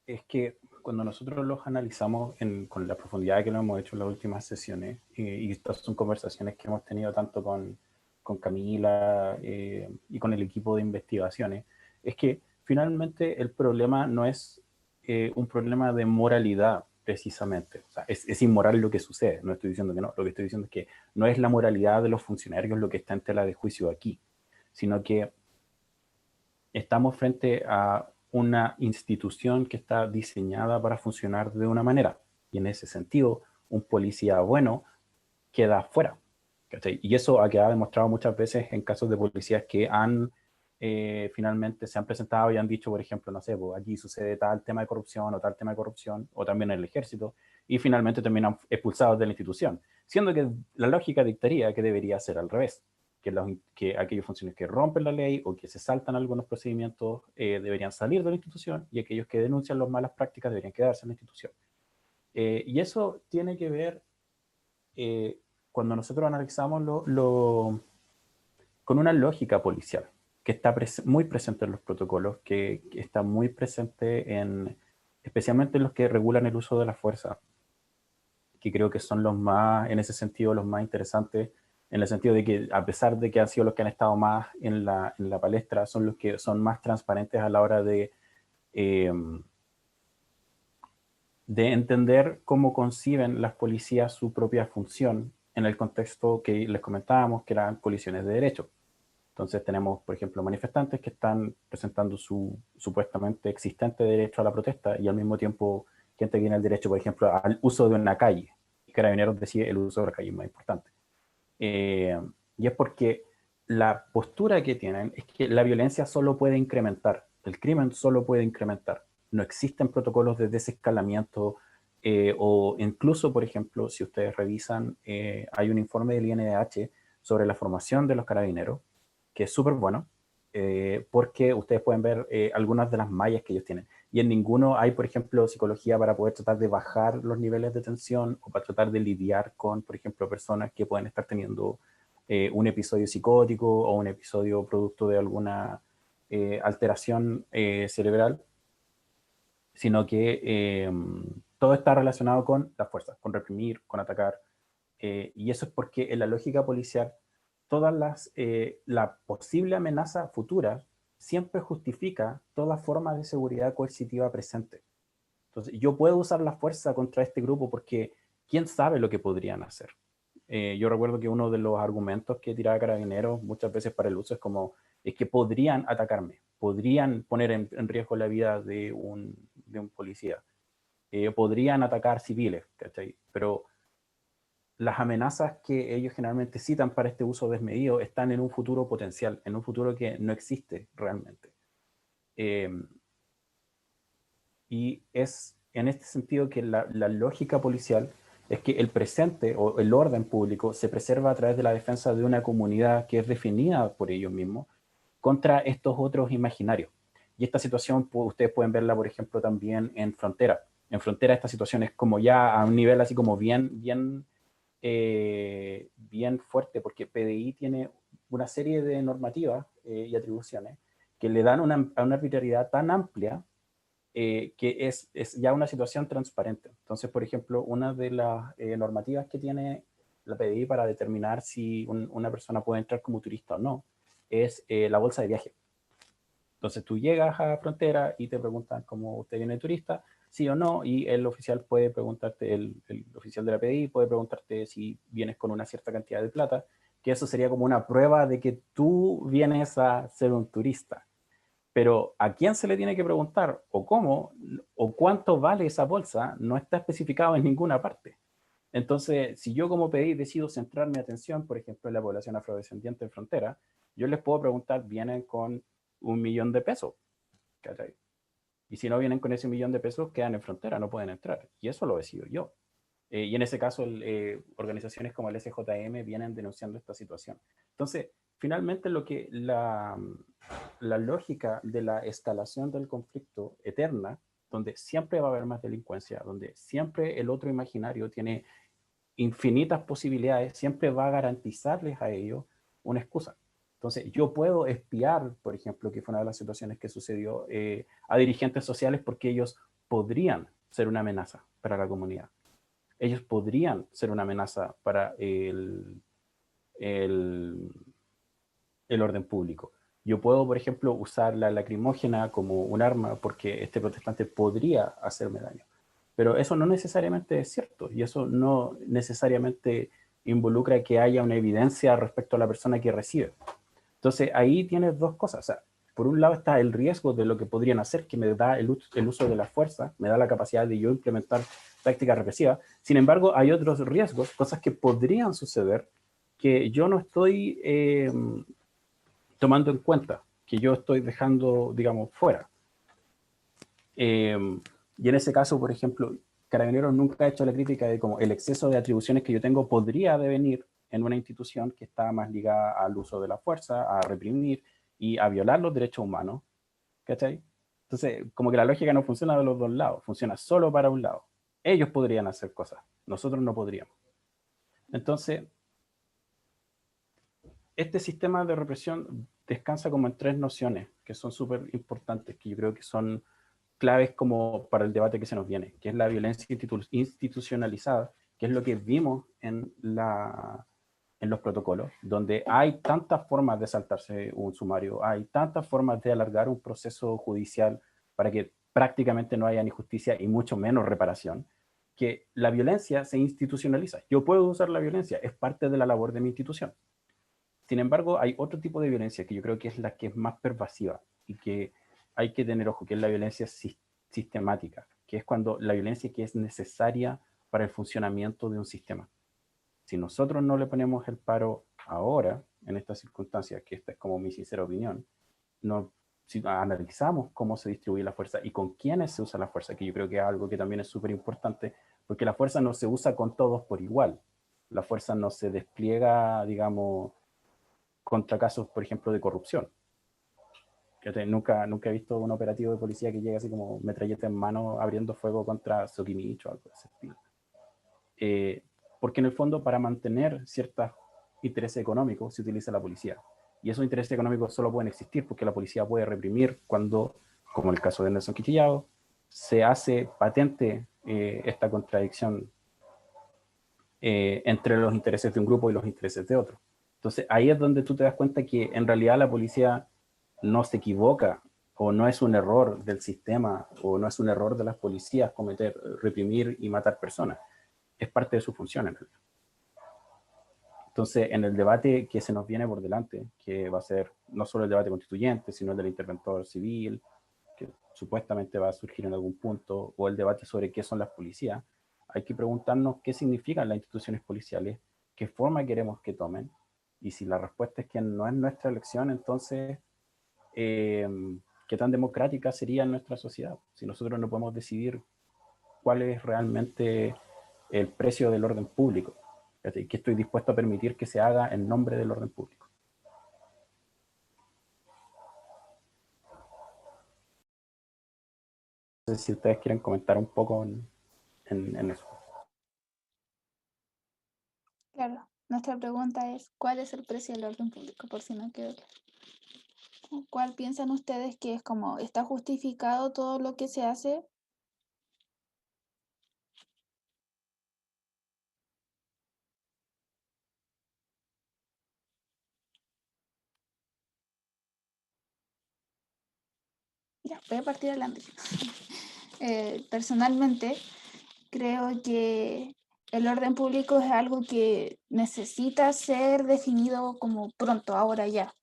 es que cuando nosotros los analizamos con la profundidad que lo hemos hecho en las últimas sesiones, y estas son conversaciones que hemos tenido tanto con Camila y con el equipo de investigaciones, es que finalmente el problema no es un problema de moralidad precisamente. O sea, es inmoral lo que sucede, no estoy diciendo que no, lo que estoy diciendo es que no es la moralidad de los funcionarios lo que está en tela de juicio aquí, sino que estamos frente a una institución que está diseñada para funcionar de una manera, y en ese sentido un policía bueno queda fuera. ¿Cachai? Y eso ha quedado demostrado muchas veces en casos de policías que han finalmente se han presentado y han dicho, por ejemplo, no sé, pues aquí sucede tal tema de corrupción o tal tema de corrupción, o también en el ejército, y finalmente terminan expulsados de la institución, siendo que la lógica dictaría que debería ser al revés, que aquellos funcionarios que rompen la ley o que se saltan algunos procedimientos deberían salir de la institución, y aquellos que denuncian las malas prácticas deberían quedarse en la institución. Y eso tiene que ver cuando nosotros analizamos con una lógica policial que está muy presente en los protocolos, que está muy presente especialmente en los que regulan el uso de la fuerza, que creo que son los más, en ese sentido, los más interesantes, en el sentido de que a pesar de que han sido los que han estado más en la palestra, son los que son más transparentes a la hora de entender cómo conciben las policías su propia función en el contexto que les comentábamos, que eran colisiones de derechos. Entonces tenemos, por ejemplo, manifestantes que están presentando su supuestamente existente derecho a la protesta y al mismo tiempo gente que tiene el derecho, por ejemplo, al uso de una calle. Carabineros decide el uso de la calle más importante. Y es porque la postura que tienen es que la violencia solo puede incrementar, el crimen solo puede incrementar. No existen protocolos de desescalamiento o incluso, por ejemplo, si ustedes revisan, hay un informe del INDH sobre la formación de los carabineros, que es súper bueno, porque ustedes pueden ver algunas de las mallas que ellos tienen. Y en ninguno hay, por ejemplo, psicología para poder tratar de bajar los niveles de tensión o para tratar de lidiar con, por ejemplo, personas que pueden estar teniendo un episodio psicótico o un episodio producto de alguna alteración cerebral, sino que todo está relacionado con las fuerzas, con reprimir, con atacar, y eso es porque en la lógica policial la posible amenaza futura siempre justifica toda forma de seguridad coercitiva presente. Entonces, yo puedo usar la fuerza contra este grupo porque quién sabe lo que podrían hacer. Yo recuerdo que uno de los argumentos que tiraba Carabineros muchas veces para el uso es que podrían atacarme, podrían poner en riesgo la vida de un policía, podrían atacar civiles, ¿cachai? Pero las amenazas que ellos generalmente citan para este uso desmedido están en un futuro potencial, en un futuro que no existe realmente. Y es en este sentido que la lógica policial es que el presente o el orden público se preserva a través de la defensa de una comunidad que es definida por ellos mismos contra estos otros imaginarios. Y esta situación ustedes pueden verla, por ejemplo, también en Frontera. En Frontera esta situación es como ya a un nivel así como bien fuerte, porque PDI tiene una serie de normativas y atribuciones que le dan una arbitrariedad tan amplia que es ya una situación transparente. Entonces, por ejemplo, una de las normativas que tiene la PDI para determinar si una persona puede entrar como turista o no, es la bolsa de viaje. Entonces tú llegas a Frontera y te preguntan cómo usted viene de turista, sí o no, y el oficial puede preguntarte, el oficial de la PDI puede preguntarte si vienes con una cierta cantidad de plata, que eso sería como una prueba de que tú vienes a ser un turista. Pero a quién se le tiene que preguntar, o cómo, o cuánto vale esa bolsa, no está especificado en ninguna parte. Entonces, si yo como PDI decido centrar mi atención, por ejemplo, en la población afrodescendiente en Frontera, yo les puedo preguntar, ¿vienen con $1.000.000? ¿Cachai? Y si no vienen con ese $1.000.000, quedan en Frontera, no pueden entrar. Y eso lo decido yo. Y en ese caso, organizaciones como el SJM vienen denunciando esta situación. Entonces, finalmente lo que la lógica de la escalación del conflicto eterna, donde siempre va a haber más delincuencia, donde siempre el otro imaginario tiene infinitas posibilidades, siempre va a garantizarles a ellos una excusa. Entonces, yo puedo espiar, por ejemplo, que fue una de las situaciones que sucedió, a dirigentes sociales porque ellos podrían ser una amenaza para la comunidad. Ellos podrían ser una amenaza para el orden público. Yo puedo, por ejemplo, usar la lacrimógena como un arma porque este protestante podría hacerme daño. Pero eso no necesariamente es cierto y eso no necesariamente involucra que haya una evidencia respecto a la persona que recibe. Entonces ahí tienes dos cosas. O sea, por un lado está el riesgo de lo que podrían hacer, que me da el uso de la fuerza, me da la capacidad de yo implementar tácticas represivas. Sin embargo, hay otros riesgos, cosas que podrían suceder que yo no estoy tomando en cuenta, que yo estoy dejando, digamos, fuera. Y en ese caso, por ejemplo, Carabineros nunca ha hecho la crítica de cómo el exceso de atribuciones que yo tengo podría devenir en una institución que está más ligada al uso de la fuerza, a reprimir y a violar los derechos humanos, ¿cachai? Entonces, como que la lógica no funciona de los dos lados, funciona solo para un lado. Ellos podrían hacer cosas, nosotros no podríamos. Entonces, este sistema de represión descansa como en tres nociones que son súper importantes, que yo creo que son claves como para el debate que se nos viene, que es la violencia institucionalizada, que es lo que vimos en los protocolos, donde hay tantas formas de saltarse un sumario, hay tantas formas de alargar un proceso judicial para que prácticamente no haya ni justicia y mucho menos reparación, que la violencia se institucionaliza. Yo puedo usar la violencia, es parte de la labor de mi institución. Sin embargo, hay otro tipo de violencia que yo creo que es la que es más pervasiva y que hay que tener ojo, que es la violencia sistemática, que es cuando la violencia que es necesaria para el funcionamiento de un sistema. Si nosotros no le ponemos el paro ahora, en estas circunstancias, que esta es como mi sincera opinión, si analizamos cómo se distribuye la fuerza y con quiénes se usa la fuerza, que yo creo que es algo que también es súper importante, porque la fuerza no se usa con todos por igual. La fuerza no se despliega, digamos, contra casos, por ejemplo, de corrupción. Nunca he visto un operativo de policía que llegue así como metralleta en mano abriendo fuego contra Soquimich o algo de ese estilo. Porque en el fondo, para mantener ciertos intereses económicos se utiliza la policía. Y esos intereses económicos solo pueden existir porque la policía puede reprimir cuando, como en el caso de Nelson Quinchillao, se hace patente esta contradicción entre los intereses de un grupo y los intereses de otro. Entonces ahí es donde tú te das cuenta que en realidad la policía no se equivoca, o no es un error del sistema, o no es un error de las policías reprimir y matar personas. Es parte de su función en realidad. Entonces, en el debate que se nos viene por delante, que va a ser no solo el debate constituyente, sino el del interventor civil, que supuestamente va a surgir en algún punto, o el debate sobre qué son las policías, hay que preguntarnos qué significan las instituciones policiales, qué forma queremos que tomen, y si la respuesta es que no es nuestra elección, entonces, ¿qué tan democrática sería nuestra sociedad? Si nosotros no podemos decidir cuál es realmente el precio del orden público, que estoy dispuesto a permitir que se haga en nombre del orden público. No sé si ustedes quieren comentar un poco en eso. Claro, nuestra pregunta es, ¿cuál es el precio del orden público? Por si no quedó claro. ¿Cuál piensan ustedes que es como, está justificado todo lo que se hace? Ya, voy a partir adelante. Personalmente, creo que el orden público es algo que necesita ser definido como pronto, ahora ya,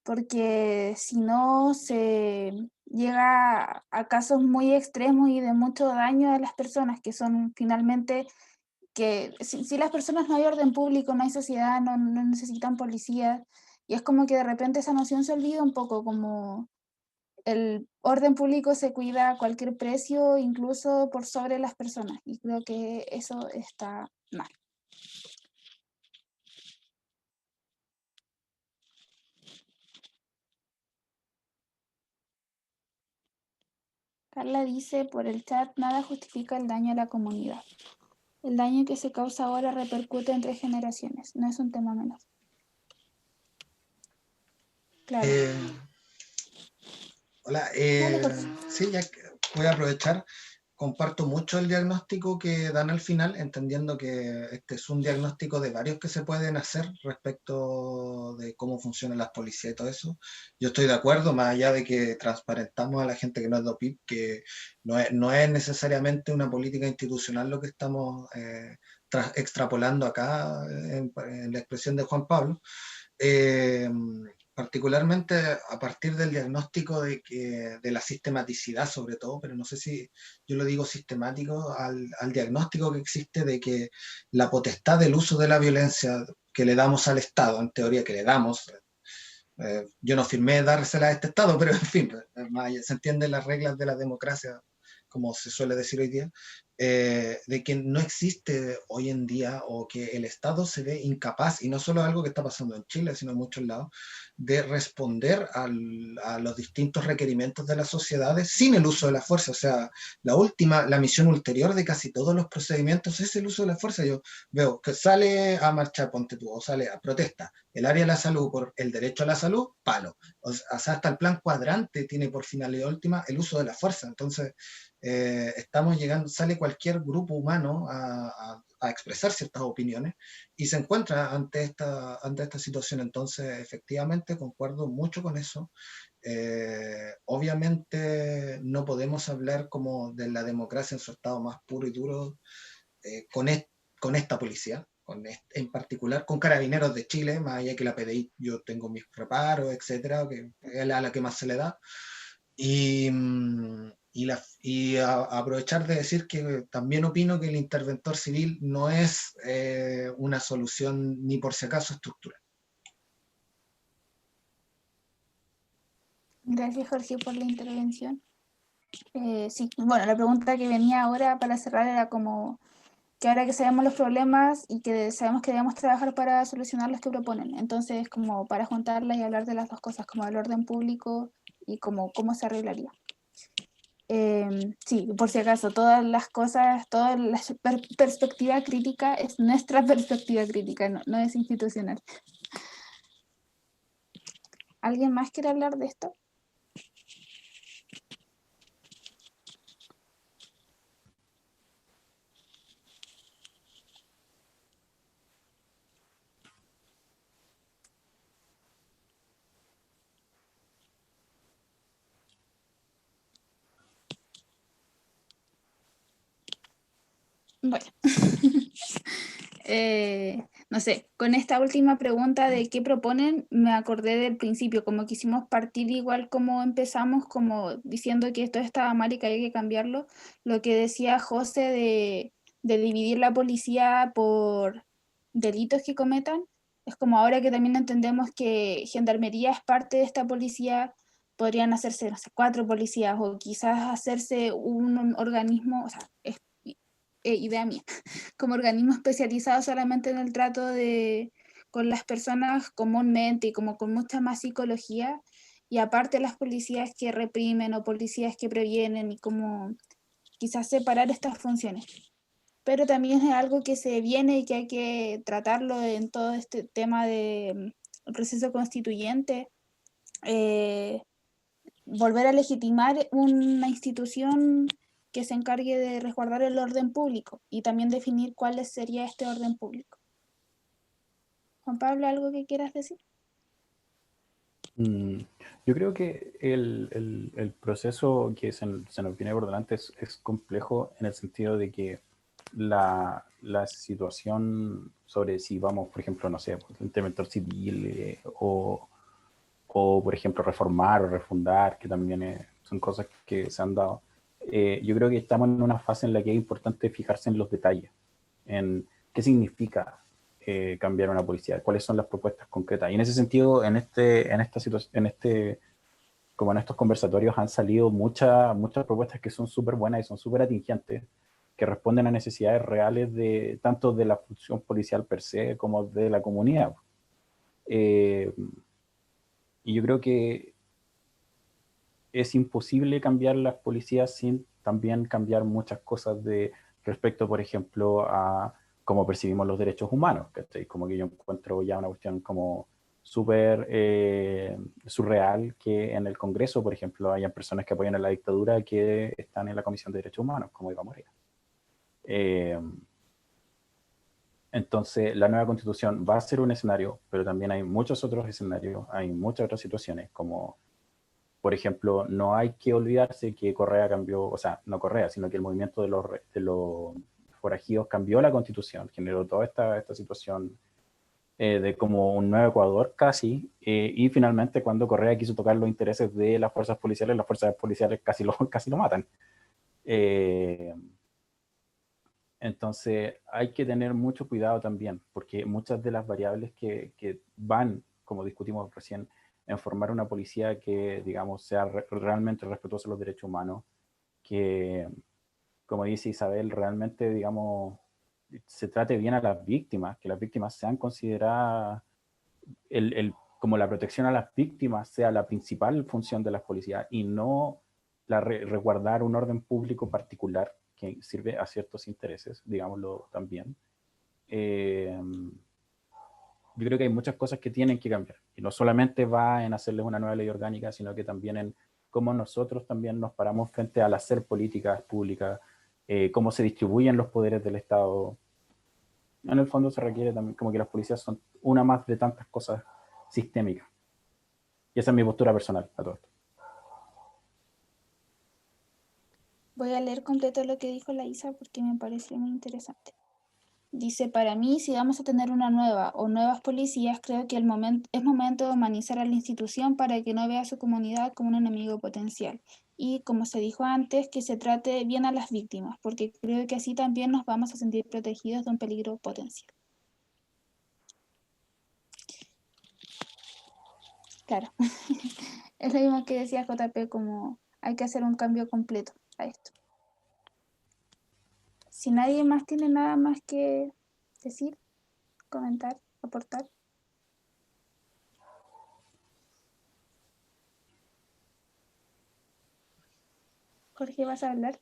porque si no se llega a casos muy extremos y de mucho daño a las personas, que son finalmente que si las personas no hay orden público, no hay sociedad, no necesitan policía, y es como que de repente esa noción se olvida un poco, como el orden público se cuida a cualquier precio, incluso por sobre las personas, y creo que eso está mal. Carla dice por el chat, nada justifica el daño a la comunidad. El daño que se causa ahora repercute entre generaciones, no es un tema menor. Claro. Hola, Dale, por favor. sí, ya que voy a aprovechar. Comparto mucho el diagnóstico que dan al final, entendiendo que este es un diagnóstico de varios que se pueden hacer respecto de cómo funcionan las policías y todo eso. Yo estoy de acuerdo, más allá de que transparentamos a la gente que no es de OPIP, que no es necesariamente una política institucional lo que estamos extrapolando acá en la expresión de Juan Pablo. Particularmente a partir del diagnóstico de la sistematicidad sobre todo, pero no sé si yo lo digo sistemático, al diagnóstico que existe de que la potestad del uso de la violencia que le damos al Estado, en teoría que le damos, yo no firmé dársela a este Estado, pero en fin, se entienden las reglas de la democracia, como se suele decir hoy día, de que no existe hoy en día, o que el Estado se ve incapaz, y no solo algo que está pasando en Chile, sino en muchos lados, de responder a los distintos requerimientos de las sociedades sin el uso de la fuerza. O sea, la misión ulterior de casi todos los procedimientos es el uso de la fuerza. Yo veo que sale a marchar, ponte tú, o sale a protesta el área de la salud por el derecho a la salud, palo. O sea, hasta el plan cuadrante tiene por finalidad última el uso de la fuerza. Entonces, estamos llegando, sale cualquier grupo humano a expresar ciertas opiniones y se encuentra ante esta situación. Entonces, efectivamente, concuerdo mucho con eso. Obviamente no podemos hablar como de la democracia en su estado más puro y duro con esta policía, en particular con Carabineros de Chile, más allá que la PDI yo tengo mis reparos, etcétera, que es a la que más se le da. Y Aprovechar de decir que también opino que el interventor civil no es una solución ni por si acaso estructural. Gracias, Jorge, por la intervención. Sí, bueno, la pregunta que venía ahora para cerrar era como que ahora que sabemos los problemas y que sabemos que debemos trabajar para solucionar los que proponen, entonces como para juntarlas y hablar de las dos cosas, como el orden público y como cómo se arreglaría. Sí, por si acaso, todas las cosas, toda la perspectiva crítica es nuestra perspectiva crítica, no es institucional. ¿Alguien más quiere hablar de esto? Bueno, no sé, con esta última pregunta de qué proponen, me acordé del principio, como quisimos partir igual como empezamos, como diciendo que esto estaba mal y que había que cambiarlo, lo que decía José de dividir la policía por delitos que cometan, es como ahora que también entendemos que Gendarmería es parte de esta policía, podrían hacerse, no sé, 4 policías o quizás hacerse un organismo, o sea, es idea mía, como organismo especializado solamente en el trato con las personas comúnmente y como con mucha más psicología, y aparte las policías que reprimen o policías que previenen y como quizás separar estas funciones. Pero también es algo que se viene y que hay que tratarlo en todo este tema del proceso constituyente, volver a legitimar una institución que se encargue de resguardar el orden público y también definir cuál sería este orden público. Juan Pablo, ¿algo que quieras decir? Yo creo que el proceso que se nos viene por delante es complejo en el sentido de que la situación sobre si vamos, por ejemplo, no sé, interventor civil o por ejemplo, reformar o refundar, que también son cosas que se han dado. Yo creo que estamos en una fase en la que es importante fijarse en los detalles, en qué significa cambiar una policía, cuáles son las propuestas concretas. Y en ese sentido, esta situación, como en estos conversatorios han salido muchas propuestas que son súper buenas y son súper atingentes, que responden a necesidades reales tanto de la función policial per se como de la comunidad. Y yo creo que es imposible cambiar las policías sin también cambiar muchas cosas respecto, por ejemplo, a cómo percibimos los derechos humanos, ¿cachai? Como que yo encuentro ya una cuestión como súper surreal que en el Congreso, por ejemplo, hayan personas que apoyan a la dictadura que están en la Comisión de Derechos Humanos, como Eva Moreira. Entonces, la nueva Constitución va a ser un escenario, pero también hay muchos otros escenarios, hay muchas otras situaciones, como, por ejemplo, no hay que olvidarse que Correa cambió, o sea, no Correa, sino que el movimiento de los forajidos cambió la Constitución, generó toda esta situación de como un nuevo Ecuador casi, y finalmente cuando Correa quiso tocar los intereses de las fuerzas policiales casi lo matan. Entonces hay que tener mucho cuidado también, porque muchas de las variables que van, como discutimos recién, en formar una policía que, digamos, sea realmente respetuosa de los derechos humanos, que, como dice Isabel, realmente, digamos, se trate bien a las víctimas, que las víctimas sean consideradas, como la protección a las víctimas sea la principal función de las policías y no resguardar un orden público particular que sirve a ciertos intereses, digámoslo también. Yo creo que hay muchas cosas que tienen que cambiar. Y no solamente va en hacerles una nueva ley orgánica, sino que también en cómo nosotros también nos paramos frente al hacer políticas públicas, cómo se distribuyen los poderes del Estado. En el fondo se requiere también como que las policías son una más de tantas cosas sistémicas. Y esa es mi postura personal a todo esto. Voy a leer completo lo que dijo la Isa porque me pareció muy interesante. Dice, para mí, si vamos a tener una nueva o nuevas policías, creo que es momento de humanizar a la institución para que no vea a su comunidad como un enemigo potencial. y, como se dijo antes, que se trate bien a las víctimas, porque creo que así también nos vamos a sentir protegidos de un peligro potencial. Claro, es lo mismo que decía JP, como hay que hacer un cambio completo a esto. Si nadie más tiene nada más que decir, comentar, aportar. Jorge, ¿vas a hablar?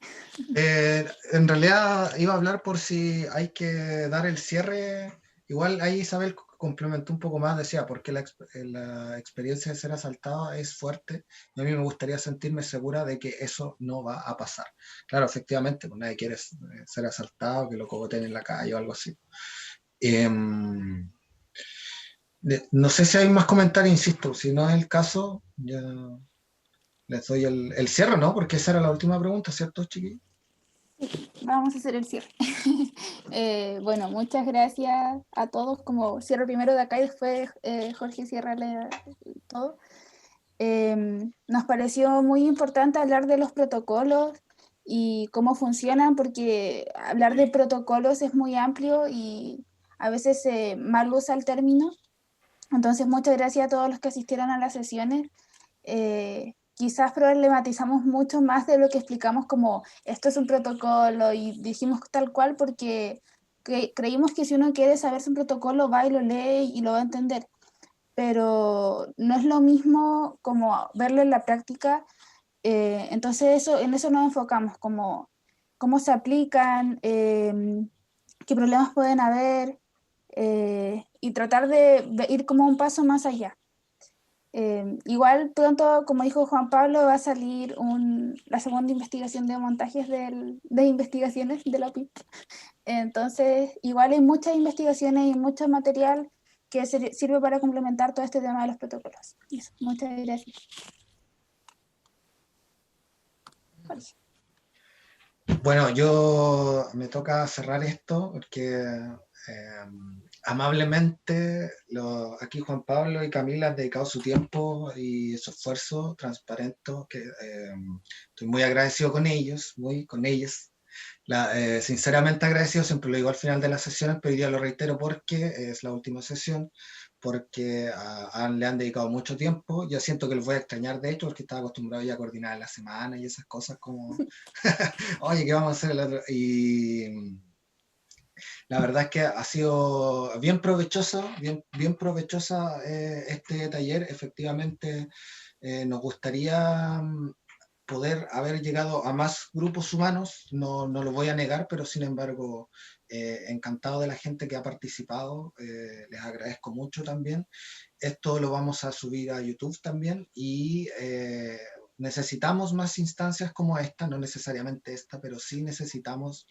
En realidad iba a hablar por si hay que dar el cierre. Igual ahí Isabel complementó un poco más, decía, porque la experiencia de ser asaltada es fuerte y a mí me gustaría sentirme segura de que eso no va a pasar. Claro, efectivamente, pues nadie quiere ser asaltado, que lo cogoteen en la calle o algo así. No sé si hay más comentarios, insisto, si no es el caso, ya les doy el cierre, ¿no? Porque esa era la última pregunta, ¿cierto, chiquillos? Vamos a hacer el cierre. Bueno, muchas gracias a todos. Como cierro primero de acá y después Jorge cierra todo. Nos pareció muy importante hablar de los protocolos y cómo funcionan, porque hablar de protocolos es muy amplio y a veces se mal usa el término. Entonces, muchas gracias a todos los que asistieron a las sesiones. Quizás problematizamos mucho más de lo que explicamos, como esto es un protocolo, y dijimos tal cual porque creímos que si uno quiere saberse un protocolo va y lo lee y lo va a entender, pero no es lo mismo como verlo en la práctica. Entonces en eso nos enfocamos, como cómo se aplican, qué problemas pueden haber, y tratar de ir como un paso más allá. Igual pronto, como dijo Juan Pablo, va a salir la segunda investigación de montajes de investigaciones de la OPIP. Entonces, igual hay muchas investigaciones y mucho material que sirve para complementar todo este tema de los protocolos. Eso, muchas gracias. Jorge. Bueno, yo me toca cerrar esto porque amablemente aquí Juan Pablo y Camila han dedicado su tiempo y su esfuerzo transparente, que estoy muy agradecido con ellos, muy con ellas. Sinceramente agradecido, siempre lo digo al final de las sesiones, pero hoy día lo reitero porque es la última sesión, porque le han dedicado mucho tiempo. Yo siento que los voy a extrañar, de hecho, porque estaba acostumbrado ya a coordinar la semana y esas cosas como, oye, ¿qué vamos a hacer el otro? Y la verdad es que ha sido bien provechoso, bien provechosa este taller. Efectivamente, nos gustaría poder haber llegado a más grupos humanos, no lo voy a negar, pero sin embargo, encantado de la gente que ha participado, les agradezco mucho también. Esto lo vamos a subir a YouTube también y necesitamos más instancias como esta, no necesariamente esta, pero sí necesitamos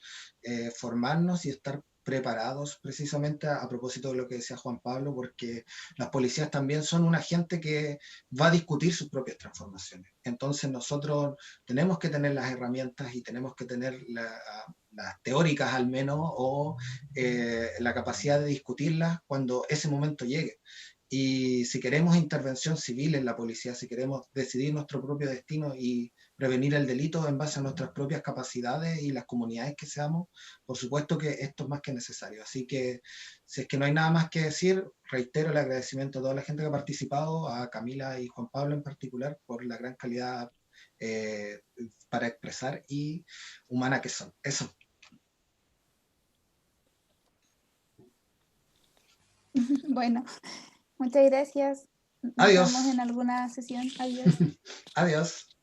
formarnos y estar preparados, precisamente a propósito de lo que decía Juan Pablo, porque las policías también son un agente que va a discutir sus propias transformaciones. Entonces nosotros tenemos que tener las herramientas y tenemos que tener las teóricas al menos, o la capacidad de discutirlas cuando ese momento llegue. Y si queremos intervención civil en la policía, si queremos decidir nuestro propio destino y prevenir el delito en base a nuestras propias capacidades y las comunidades que seamos, por supuesto que esto es más que necesario. Así que, si es que no hay nada más que decir, reitero el agradecimiento a toda la gente que ha participado, a Camila y Juan Pablo en particular, por la gran calidad para expresar y humana que son. Eso. Bueno, muchas gracias. Nos Adiós. vemos en alguna sesión. Adiós. Adiós.